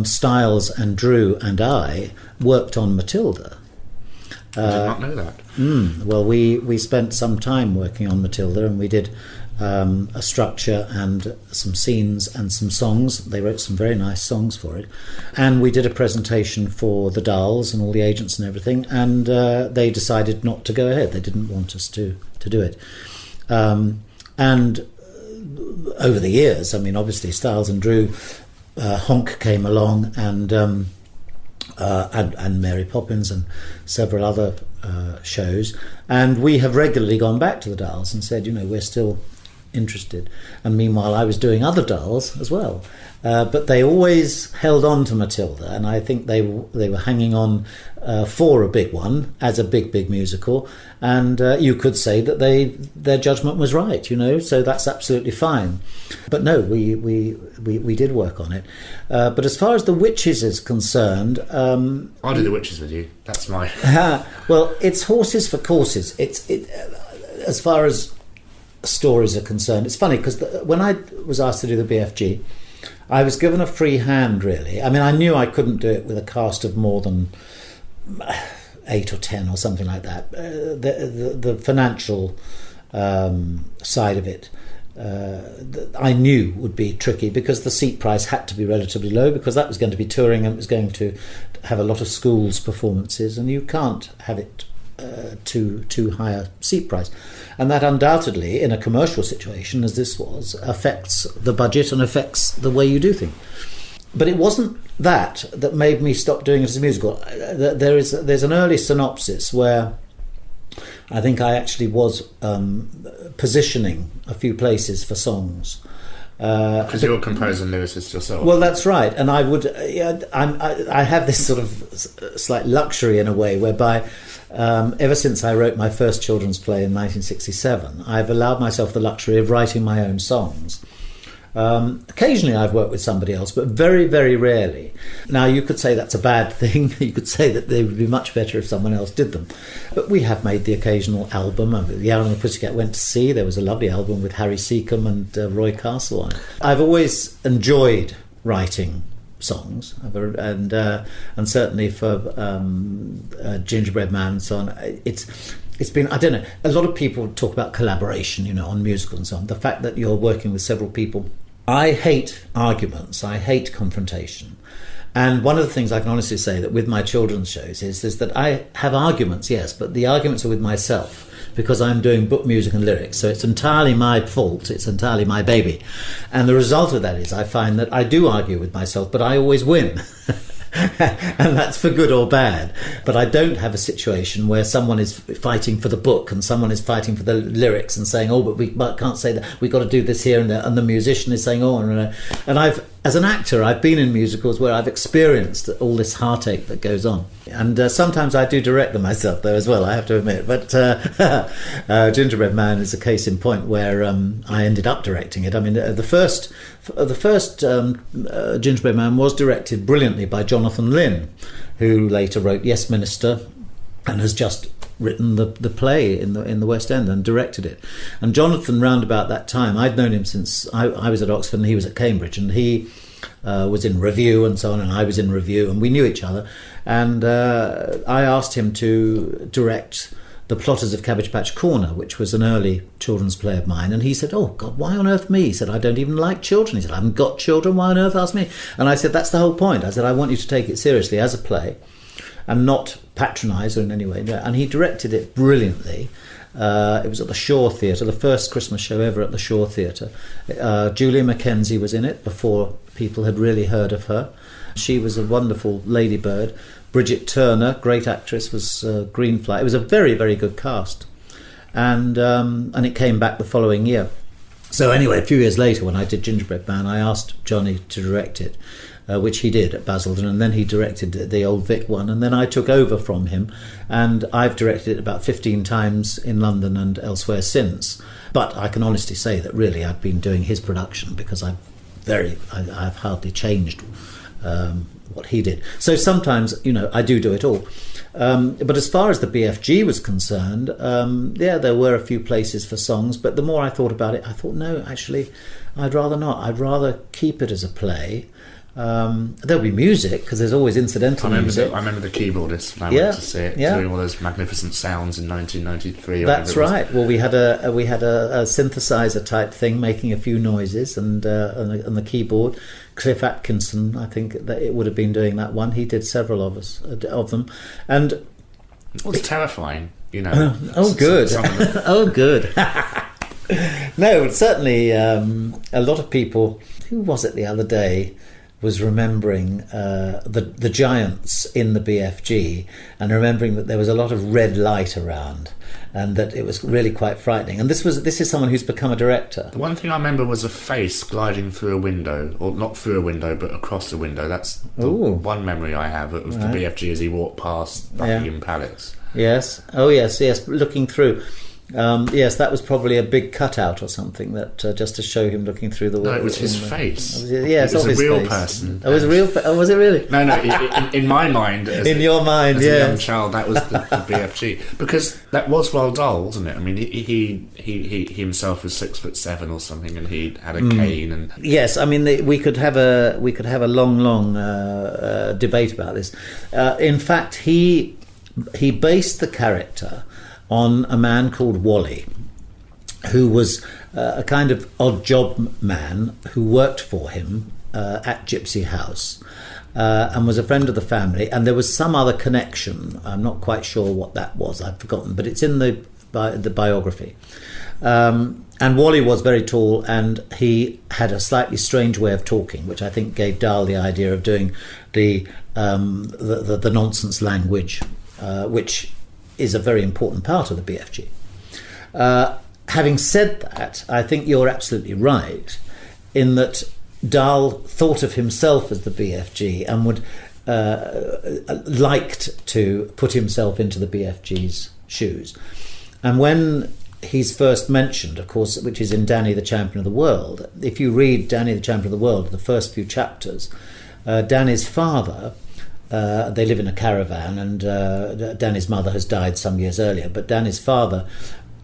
Styles and Drew and I worked on Matilda. I did not know that. Well, we spent some time working on Matilda, and we did a structure and some scenes and some songs. They wrote some very nice songs for it, and we did a presentation for the Dolls and all the agents and everything, and they decided not to go ahead. They didn't want us to do it, and over the years, I mean, obviously Styles and Drew, Honk came along, and Mary Poppins and several other shows, and we have regularly gone back to the Dolls and said, we're still interested. And meanwhile, I was doing other Dolls as well, but they always held on to Matilda, and I think they were hanging on for a big one as a big musical, and you could say that their judgment was right, so that's absolutely fine. But no, we did work on it. But as far as The Witches is concerned, I'll do The Witches with you. That's my well, it's horses for courses. It's as far as stories are concerned. It's funny because when I was asked to do the BFG, I was given a free hand, really. I mean, I knew I couldn't do it with a cast of more than 8 or 10 or something like that. The financial side of it, I knew would be tricky, because the seat price had to be relatively low, because that was going to be touring and it was going to have a lot of schools performances, and you can't have it too high a seat price. And that undoubtedly, in a commercial situation as this was, affects the budget and affects the way you do things. But it wasn't that made me stop doing it as a musical. There's an early synopsis where I think I actually was positioning a few places for songs. Because you're composing lyricist yourself. Well, that's right, and I would. I have this sort of slight luxury in a way, whereby ever since I wrote my first children's play in 1967, I've allowed myself the luxury of writing my own songs. Occasionally I've worked with somebody else, but very, very rarely. Now, you could say that's a bad thing. You could say that they would be much better if someone else did them. But we have made the occasional album. The Owl and the Pussycat Went to Sea. There was a lovely album with Harry Seacombe and Roy Castle on it. I've always enjoyed writing songs, and certainly for Gingerbread Man and so on. It's been, I don't know, a lot of people talk about collaboration, on musicals and so on. The fact that you're working with several people. I hate arguments. I hate confrontation. And one of the things I can honestly say that with my children's shows is that I have arguments, yes, but the arguments are with myself, because I'm doing book music and lyrics. So it's entirely my fault. It's entirely my baby. And the result of that is I find that I do argue with myself, but I always win. and that's for good or bad. But I don't have a situation where someone is fighting for the book and someone is fighting for the lyrics and saying, oh, but we can't say that, we've got to do this here and there, and the musician is saying, oh, no. And as an actor, I've been in musicals where I've experienced all this heartache that goes on. And sometimes I do direct them myself, though, as well, I have to admit. But Gingerbread Man is a case in point where I ended up directing it. I mean, the first Gingerbread Man was directed brilliantly by Jonathan Lynn, who later wrote Yes, Minister, and has just written the play in the West End and directed it. And Jonathan, round about that time, I'd known him since I was at Oxford and he was at Cambridge, and he was in review and so on, and I was in review, and we knew each other. And I asked him to direct The Plotters of Cabbage Patch Corner, which was an early children's play of mine. And he said, oh, God, why on earth me? He said, I don't even like children. He said, I haven't got children. Why on earth ask me? And I said, that's the whole point. I said, I want you to take it seriously as a play and not patronise in any way. And he directed it brilliantly. It was at the Shaw Theatre, the first Christmas show ever at the Shaw Theatre. Julia Mackenzie was in it before people had really heard of her. She was a wonderful ladybird. Bridget Turner, great actress, was Greenfly. It was a very, very good cast. And it came back the following year. So anyway, a few years later, when I did Gingerbread Man, I asked Johnny to direct it, which he did at Basildon, and then he directed the Old Vic one, and then I took over from him, and I've directed it about 15 times in London and elsewhere since. But I can honestly say that really I've been doing his production, because I've hardly changed what he did. So sometimes, I do it all. But as far as the BFG was concerned, there were a few places for songs, but the more I thought about it, I thought, no, actually, I'd rather not. I'd rather keep it as a play. There'll be music, because there's always incidental music. I remember the keyboardist when I went to see it, doing all those magnificent sounds in 1993. That's right. Well, we had a synthesizer type thing making a few noises, and the keyboard. Cliff Atkinson, I think that it would have been doing that one. He did several of them, and it was terrifying. Oh, good. Oh, good. No, certainly a lot of people. Who was it the other day was remembering the giants in the BFG, and remembering that there was a lot of red light around, and that it was really quite frightening. And this is someone who's become a director. The one thing I remember was a face gliding through a window, or not through a window, but across the window. That's the one memory I have of the BFG as he walked past Buckingham Palace. Yes. Oh, yes, looking through. Yes, that was probably a big cutout or something, that just to show him looking through the window. No, it was his face. Yes, it was a real face. Person. Oh, it was a real. Oh, was it really? No. In my mind, as a young child, that was the BFG, because that was Roald Dahl, wasn't it? I mean, he himself was 6'7" or something, and he had a cane. And yes, I mean, we could have a long debate about this. In fact, he based the character on a man called Wally, who was a kind of odd job man who worked for him at Gypsy House, and was a friend of the family. And there was some other connection. I'm not quite sure what that was. I've forgotten, but it's in the biography. And Wally was very tall, and he had a slightly strange way of talking, which I think gave Dahl the idea of doing the nonsense language, which is a very important part of the BFG. Having said that, I think you're absolutely right in that Dahl thought of himself as the BFG and would liked to put himself into the BFG's shoes. And when he's first mentioned, of course, which is in Danny the Champion of the World, if you read Danny the Champion of the World, the first few chapters, Danny's father, they live in a caravan, and Danny's mother has died some years earlier, but Danny's father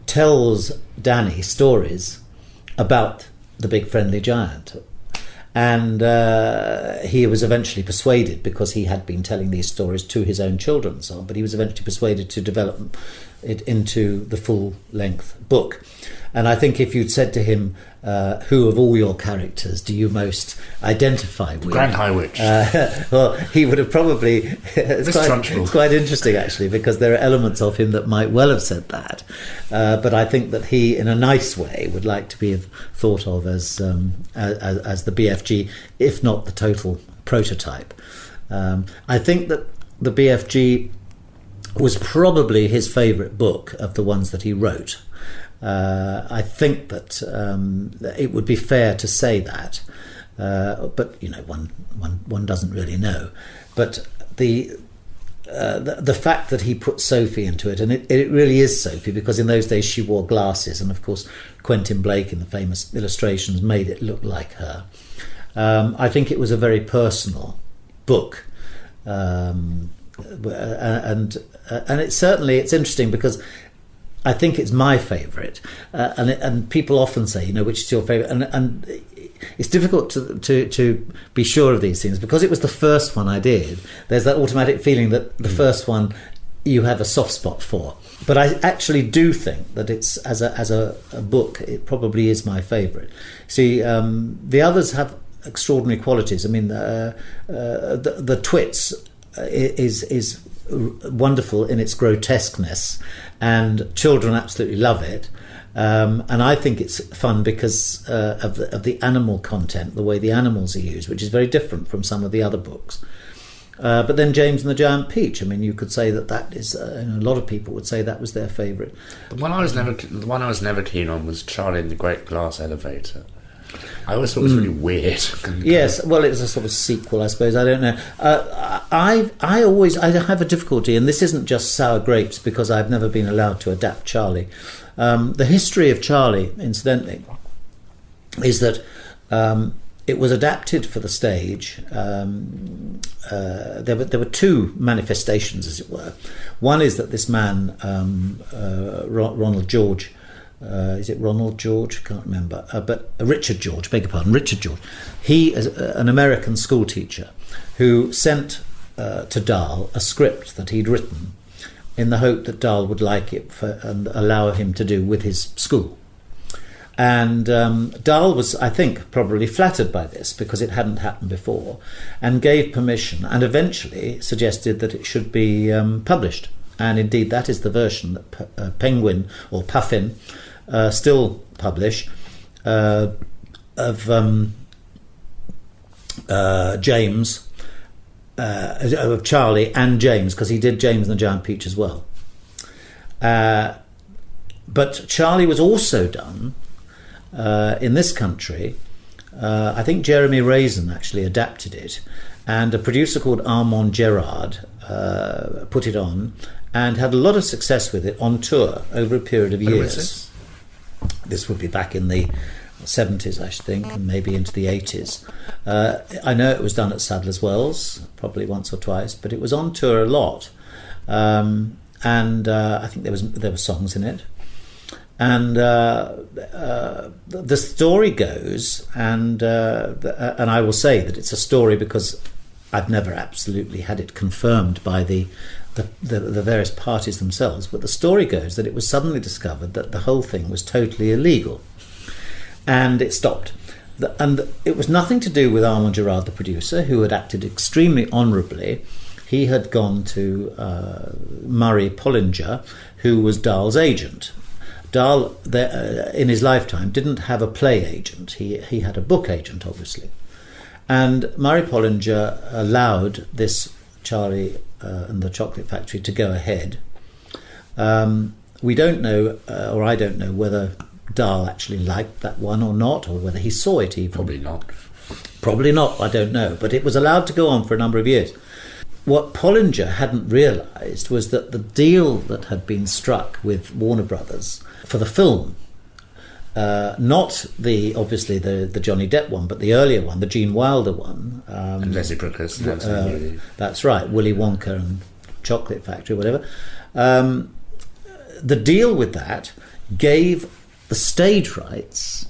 tells Danny stories about the big friendly giant. And he was eventually persuaded, because he had been telling these stories to his own children and so on, but he was eventually persuaded to develop it into the full-length book. And I think if you'd said to him, who of all your characters do you most identify with? Grand High Witch. Well, he would have probably... It's quite interesting, actually, because there are elements of him that might well have said that. But I think that he, in a nice way, would like to be thought of as the BFG, if not the total prototype. I think that the BFG was probably his favourite book of the ones that he wrote. I think that it would be fair to say that, but one doesn't really know. But the fact that he put Sophie into it, and it really is Sophie, because in those days she wore glasses, and of course Quentin Blake in the famous illustrations made it look like her. I think it was a very personal book, and it's interesting because I think it's my favourite, and people often say, which is your favourite, and it's difficult to be sure of these things because it was the first one I did. There's that automatic feeling that the first one you have a soft spot for. But I actually do think that it's as a book, it probably is my favourite. See, the others have extraordinary qualities. I mean, the Twits is wonderful in its grotesqueness, and children absolutely love it. And I think it's fun because of the animal content, the way the animals are used, which is very different from some of the other books. But then James and the Giant Peach, I mean, you could say that is a lot of people would say that was their favourite. The one I was never keen on was Charlie and the Great Glass Elevator. I always thought it was really weird. Yes, well, it was a sort of sequel, I suppose. I don't know. I have a difficulty, and this isn't just sour grapes because I've never been allowed to adapt Charlie. The history of Charlie, incidentally, is that it was adapted for the stage. There were two manifestations, as it were. One is that this man, Ronald George, is it Ronald George? I can't remember. But Richard George, beg your pardon, Richard George. He is an American school teacher who sent to Dahl a script that he'd written in the hope that Dahl would like it and allow him to do with his school. And Dahl was, I think, probably flattered by this because it hadn't happened before, and gave permission and eventually suggested that it should be published. And indeed, that is the version that Penguin or Puffin still publish of James, of Charlie and James, because he did James and the Giant Peach as well. But Charlie was also done in this country. I think Jeremy Raisin actually adapted it, and a producer called Armand Gerard put it on and had a lot of success with it on tour over a period of years. This would be back in the 70s, I should think, and maybe into the 80s. I know it was done at Sadler's Wells, probably once or twice, but it was on tour a lot. And I think there were songs in it. And the story goes, and I will say that it's a story because I've never absolutely had it confirmed by the various parties themselves, but the story goes that it was suddenly discovered that the whole thing was totally illegal, and it stopped. And it was nothing to do with Armand Gerard, the producer, who had acted extremely honourably. He had gone to Murray Pollinger, who was Dahl's agent. Dahl, in his lifetime, didn't have a play agent. He had a book agent, obviously. And Murray Pollinger allowed this Charlie and the Chocolate Factory to go ahead. We don't know, or I don't know, whether Dahl actually liked that one or not, or whether he saw it even. Probably not. Probably not, I don't know. But it was allowed to go on for a number of years. What Pollinger hadn't realised was that the deal that had been struck with Warner Brothers for the film, not obviously the Johnny Depp one, but the earlier one, the Gene Wilder one. And Leslie Brooks. That's right, Willy Wonka and Chocolate Factory, whatever. The deal with that gave the stage rights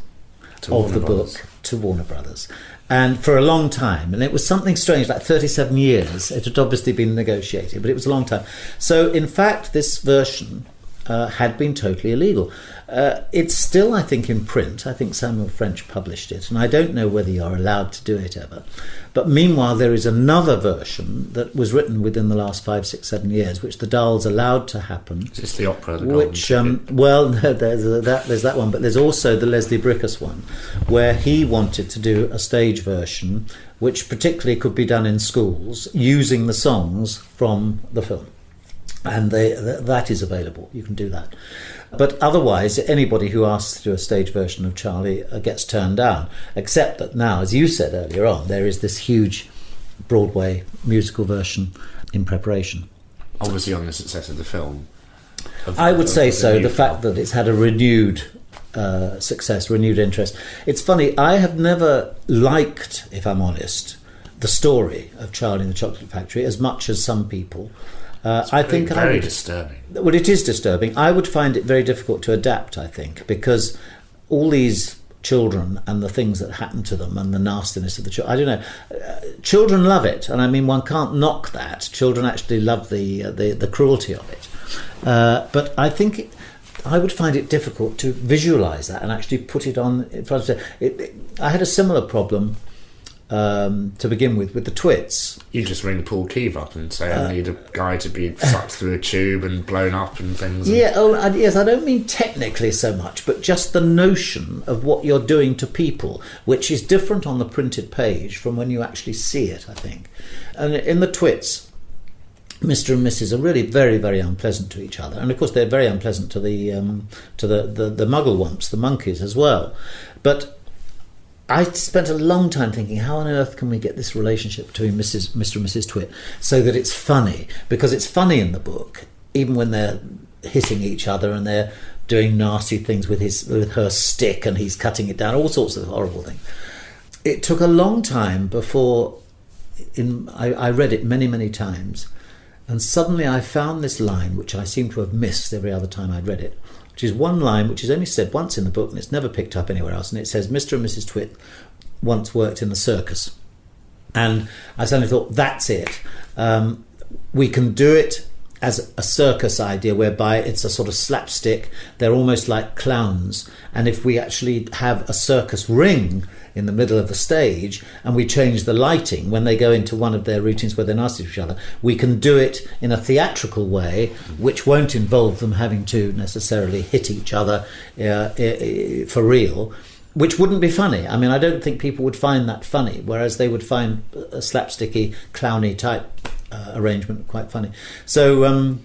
of the book to Warner Brothers. And for a long time, and it was something strange, like 37 years, it had obviously been negotiated, but it was a long time. So, in fact, this version had been totally illegal. It's still, I think, in print. I think Samuel French published it, and I don't know whether you're allowed to do it ever. But meanwhile, there is another version that was written within the last 5, 6, 7 years, which the Dahl's allowed to happen. Is this the opera? The Golden Ticket? Well, no, there's that one, but there's also the Leslie Brickus one, where he wanted to do a stage version, which particularly could be done in schools, using the songs from the film. And that is available. You can do that. But otherwise, anybody who asks to do a stage version of Charlie gets turned down, except that now, as you said earlier on, there is this huge Broadway musical version in preparation. Obviously on the success of the film. I would say so. The film. fact that it's had a renewed success, renewed interest. It's funny, I have never liked, if I'm honest, the story of Charlie and the Chocolate Factory as much as some people. I think very disturbing. Well, it is disturbing. I would find it very difficult to adapt, I think, because all these children and the things that happen to them and the nastiness of the children, I don't know. Children love it, and I mean, one can't knock that. Children actually love the cruelty of it. But I think I would find it difficult to visualise that and actually put it on in front of I had a similar problem to begin with the Twits. You just ring Paul Keeve up and say, I need a guy to be sucked through a tube and blown up and things. Yes, I don't mean technically so much, but just the notion of what you're doing to people, which is different on the printed page from when you actually see it, I think. And in the Twits, Mr. and Mrs. are really very, very unpleasant to each other, and of course they're very unpleasant to the Mugglewumps, the monkeys as well. But I spent a long time thinking, how on earth can we get this relationship between Mr. and Mrs. Twit so that it's funny? Because it's funny in the book, even when they're hitting each other and they're doing nasty things with her stick and he's cutting it down, all sorts of horrible things. It took a long time before I read it many, many times, and suddenly I found this line which I seem to have missed every other time I'd read it, which is one line which is only said once in the book and it's never picked up anywhere else, and it says, Mr. and Mrs. Twit once worked in the circus. And I suddenly thought, that's it. We can do it as a circus idea whereby it's a sort of slapstick, they're almost like clowns, and if we actually have a circus ring in the middle of the stage and we change the lighting when they go into one of their routines where they're nasty to each other, we can do it in a theatrical way which won't involve them having to necessarily hit each other for real, which wouldn't be funny. I mean, I don't think people would find that funny, whereas they would find a slapsticky, clowny type arrangement quite funny. So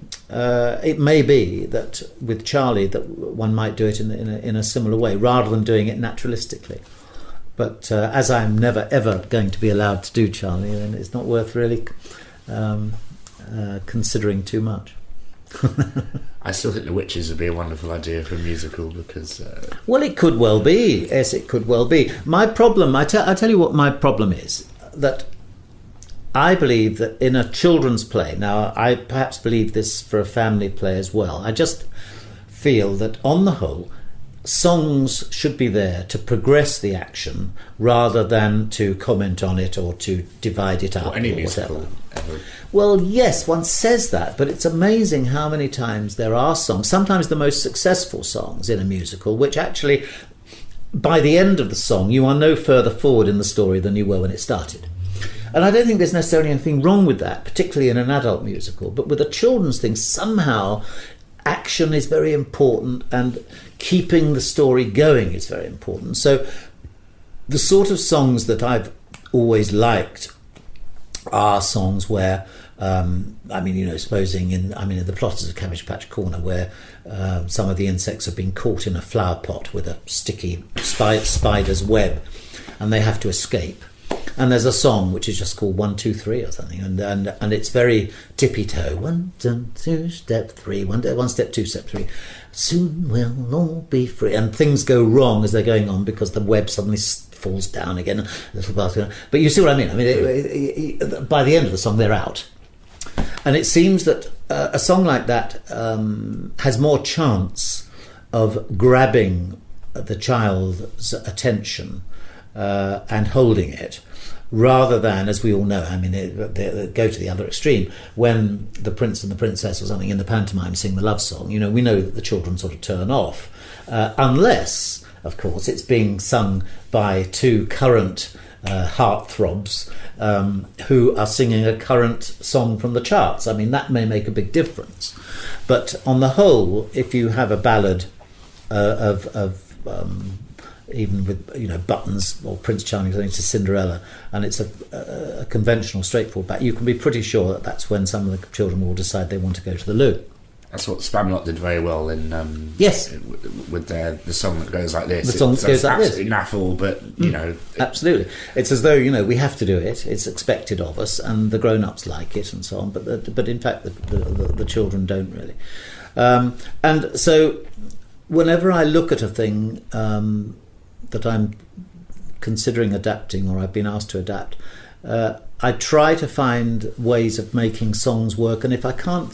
it may be that with Charlie that one might do it in a similar way rather than doing it naturalistically. But as I'm never ever going to be allowed to do Charlie, then it's not worth really considering too much. I still think The Witches would be a wonderful idea for a musical because... Well, it could well be. Yes, it could well be. My problem, I tell you what my problem is, that I believe that in a children's play, now I perhaps believe this for a family play as well, I just feel that on the whole, songs should be there to progress the action rather than to comment on it or to divide it up or any or musical whatever. ever. Well, yes, one says that, but it's amazing how many times there are songs, sometimes the most successful songs in a musical, which actually, by the end of the song, you are no further forward in the story than you were when it started. And I don't think there's necessarily anything wrong with that, particularly in an adult musical, but with a children's thing, somehow action is very important and keeping the story going is very important. So the sort of songs that I've always liked are songs where, supposing in The Plotters of Cabbage Patch Corner, where some of the insects have been caught in a flower pot with a sticky spider's web and they have to escape. And there's a song which is just called 1, 2, 3 or something, and it's very tippy-toe. 1, 2, step 3, 1 step 2, step 3. Soon we'll all be free. And things go wrong as they're going on because the web suddenly falls down again. A little basket. But you see what I mean? By the end of the song, they're out. And it seems that a song like that has more chance of grabbing the child's attention and holding it rather than, as we all know, I mean, they go to the other extreme. When the prince and the princess or something in the pantomime sing the love song, you know, we know that the children sort of turn off, unless, of course, it's being sung by two current heartthrobs who are singing a current song from the charts. I mean, that may make a big difference. But on the whole, if you have a ballad even with, you know, Buttons or Prince Charming going to Cinderella, and it's a conventional, straightforward back, you can be pretty sure that that's when some of the children will decide they want to go to the loo. That's what Spamalot did very well in yes, with the song that goes like this. The song goes like this. Absolutely naffle, but you know, absolutely. It's as though, you know, we have to do it. It's expected of us, and the grown-ups like it, and so on. But in fact, the children don't really. And so, whenever I look at a thing that I'm considering adapting, or I've been asked to adapt, I try to find ways of making songs work, and if I can't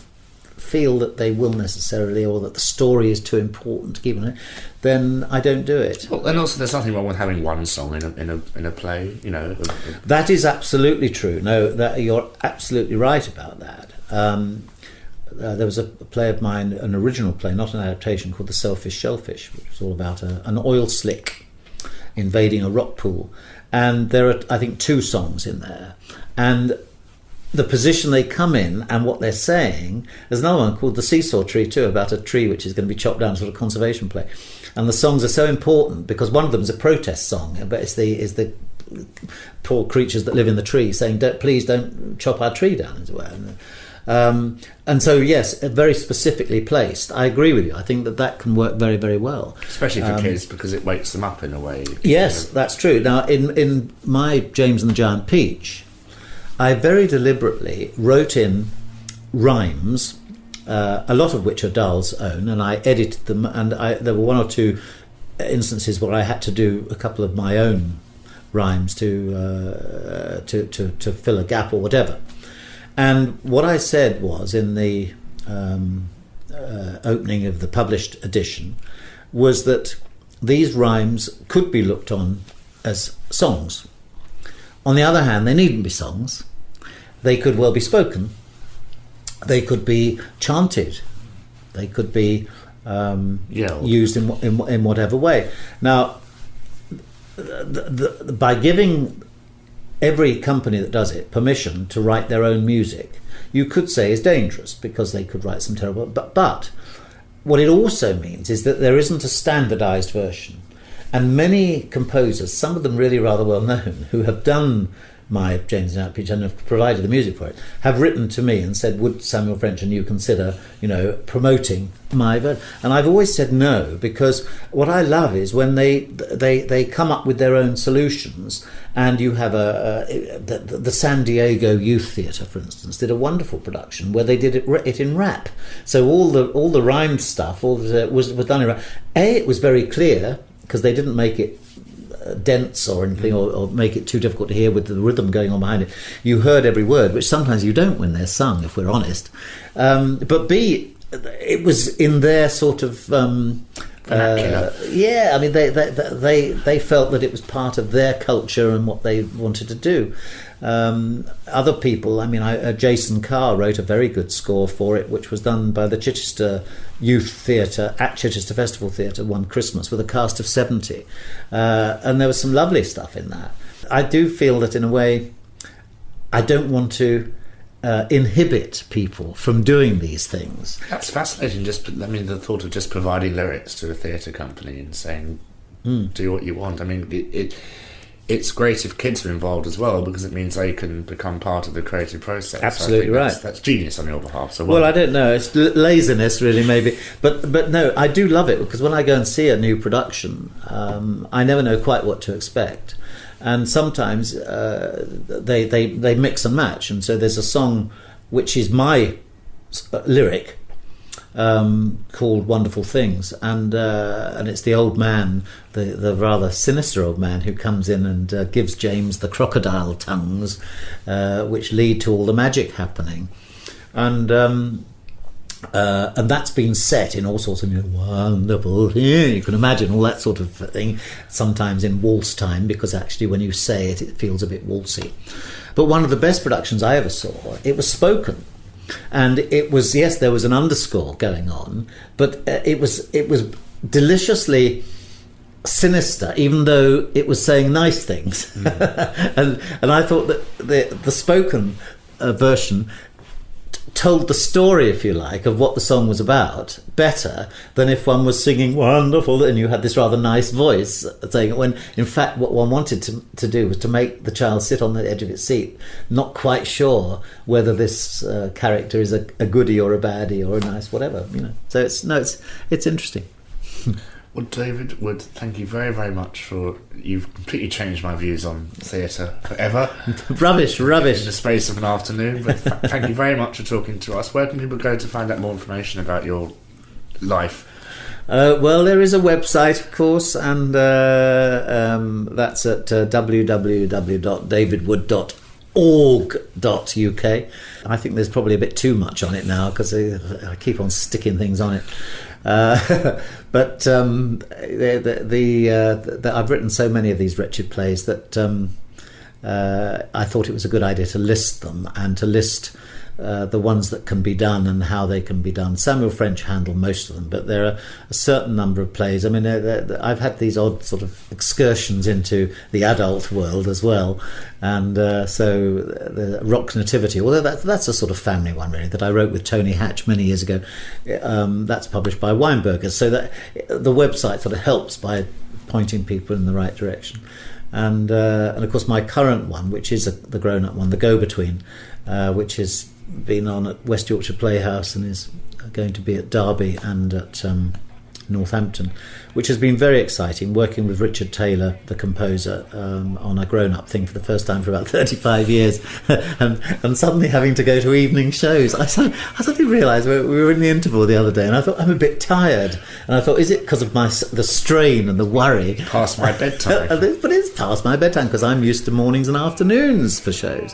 feel that they will necessarily, or that the story is too important to keep on it, then I don't do it. Well, and also there's nothing wrong with having one song in a play, you know. That is absolutely true. No, that you're absolutely right about that. There was a play of mine, an original play, not an adaptation, called The Selfish Shellfish, which was all about an oil slick invading a rock pool, and there are, I think, 2 songs in there, and the position they come in and what they're saying. There's another one called The Seesaw Tree too, about a tree which is going to be chopped down, sort of conservation play, and the songs are so important because one of them is a protest song, but it's the poor creatures that live in the tree saying, please don't chop our tree down, as well. And so, yes, very specifically placed. I agree with you. I think that can work very, very well, especially for kids, because it wakes them up in a way. Yes, that's true. Now, in my James and the Giant Peach, I very deliberately wrote in rhymes, a lot of which are Dahl's own, and I edited them, and there were 1 or 2 instances where I had to do a couple of my own rhymes to fill a gap or whatever. And what I said was, in the opening of the published edition, was that these rhymes could be looked on as songs. On the other hand, they needn't be songs. They could well be spoken. They could be chanted. They could be used in whatever way. Now, by giving every company that does it permission to write their own music, you could say is dangerous, because they could write some terrible. But what it also means is that there isn't a standardised version. And many composers, some of them really rather well known, who have done my James and the Giant Peach and have provided the music for it, have written to me and said, would Samuel French and you consider, you know, promoting my version? And I've always said no, because what I love is when they come up with their own solutions. And you have the San Diego Youth Theatre, for instance, did a wonderful production where they did it in rap. So all the rhymed stuff was done in rap. It was very clear, because they didn't make it dense or anything, or make it too difficult to hear with the rhythm going on behind it. You heard every word, which sometimes you don't when they're sung, if we're honest. But B, it was in their sort of yeah, I mean, they felt that it was part of their culture and what they wanted to do. Other people, I mean, Jason Carr wrote a very good score for it, which was done by the Chichester Youth Theatre at Chichester Festival Theatre one Christmas with a cast of 70, and there was some lovely stuff in that. I do feel that, in a way, I don't want to inhibit people from doing these things. That's fascinating. I mean, the thought of just providing lyrics to a theatre company and saying, do what you want. I mean, it's great if kids are involved as well, because it means they can become part of the creative process. Absolutely right. That's genius on your behalf. So well, I don't know. It's laziness, really, maybe. But no, I do love it, because when I go and see a new production, I never know quite what to expect. And sometimes they mix and match, and so there's a song which is my lyric called "Wonderful Things," and it's the old man, the rather sinister old man, who comes in and gives James the crocodile tongues, which lead to all the magic happening. And And that's been set in all sorts of wonderful, you can imagine all that sort of thing, sometimes in waltz time, because actually when you say it, it feels a bit waltzy. But one of the best productions I ever saw, it was spoken. And it was, yes, there was an underscore going on, but it was deliciously sinister, even though it was saying nice things. and I thought that the spoken version told the story, if you like, of what the song was about better than if one was singing wonderful and you had this rather nice voice saying it, when in fact what one wanted to do was to make the child sit on the edge of its seat, not quite sure whether this character is a goodie or a baddie or a nice whatever, so it's interesting. Well, David Wood, thank you very, very much you've completely changed my views on theatre forever. Rubbish. In the space of an afternoon. But thank you very much for talking to us. Where can people go to find out more information about your life? Well, there is a website, of course, and that's at www.davidwood.org.uk. I think there's probably a bit too much on it now because I keep on sticking things on it. But I've written so many of these wretched plays that I thought it was a good idea to list them and to list the ones that can be done and how they can be done. Samuel French handled most of them, but there are a certain number of plays. I mean, I've had these odd sort of excursions into the adult world as well, and so the Rock Nativity, although that's a sort of family one really, that I wrote with Tony Hatch many years ago. That's published by Weinberger, so that the website sort of helps by pointing people in the right direction. And of course my current one, which is the grown-up one, The Go-Between, which has been on at West Yorkshire Playhouse and is going to be at Derby and at Northampton, which has been very exciting, working with Richard Taylor, the composer, on a grown-up thing for the first time for about 35 years, and suddenly having to go to evening shows. I suddenly realised we were in the interval the other day, and I thought, I'm a bit tired, and I thought, is it because of the strain and the worry? Past my bedtime. But it's past my bedtime because I'm used to mornings and afternoons for shows.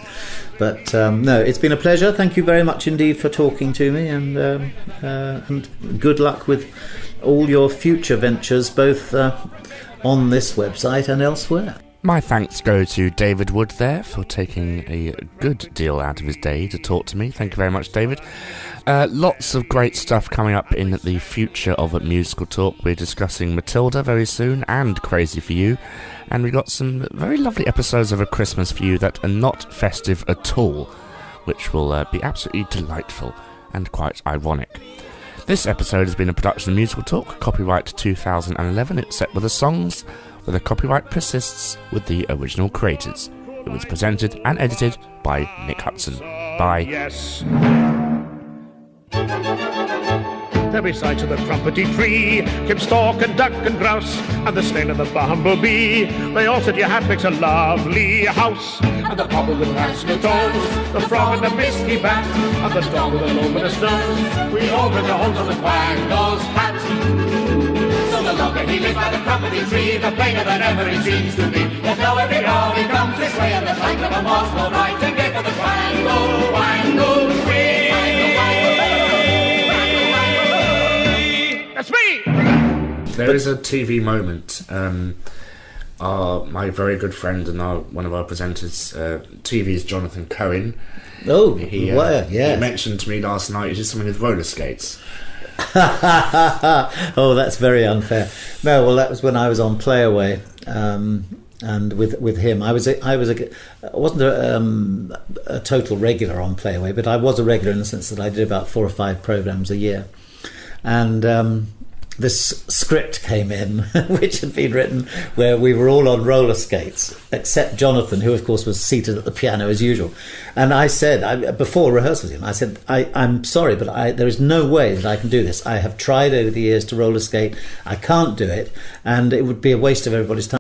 But no, it's been a pleasure. Thank you very much indeed for talking to me, and good luck with all your future ventures, both on this website and elsewhere. My thanks go to David Wood there for taking a good deal out of his day to talk to me. Thank you very much, David. Lots of great stuff coming up in the future of Musical Talk. We're discussing Matilda very soon and Crazy for You, and we've got some very lovely episodes of A Christmas for You that are not festive at all, which will be absolutely delightful and quite ironic. This episode has been a production of Musical Talk, copyright 2011. It's set with the songs, where the copyright persists with the original creators. It was presented and edited by Nick Hudson. Bye. Yes. There besides the trumpety tree, Kip Stork and Duck and Grouse, and the snail and the bumblebee. They all said your hat makes a lovely house. And the pobble with rats and toes, the frog and the misty bat, and the dog with a luminous nose. We all bring our homes on the Quangle's hat. So the longer he lives by the trumpety tree, the plainer than ever he seems to be. Yet now every hour he comes this way, and the sight of a moss will right and gay for the Quangle tree. That's me! There is a TV moment. My very good friend and one of our presenters, TV's Jonathan Cohen. Oh, he mentioned to me last night he did something with roller skates. Oh, that's very unfair. No, well, that was when I was on Playaway, and with him, I wasn't a total regular on Playaway, but I was a regular in the sense that I did about 4 or 5 programs a year. And this script came in, which had been written, where we were all on roller skates, except Jonathan, who of course was seated at the piano as usual. And I said, before rehearsals, I said, I'm sorry, but there is no way that I can do this. I have tried over the years to roller skate. I can't do it, and it would be a waste of everybody's time.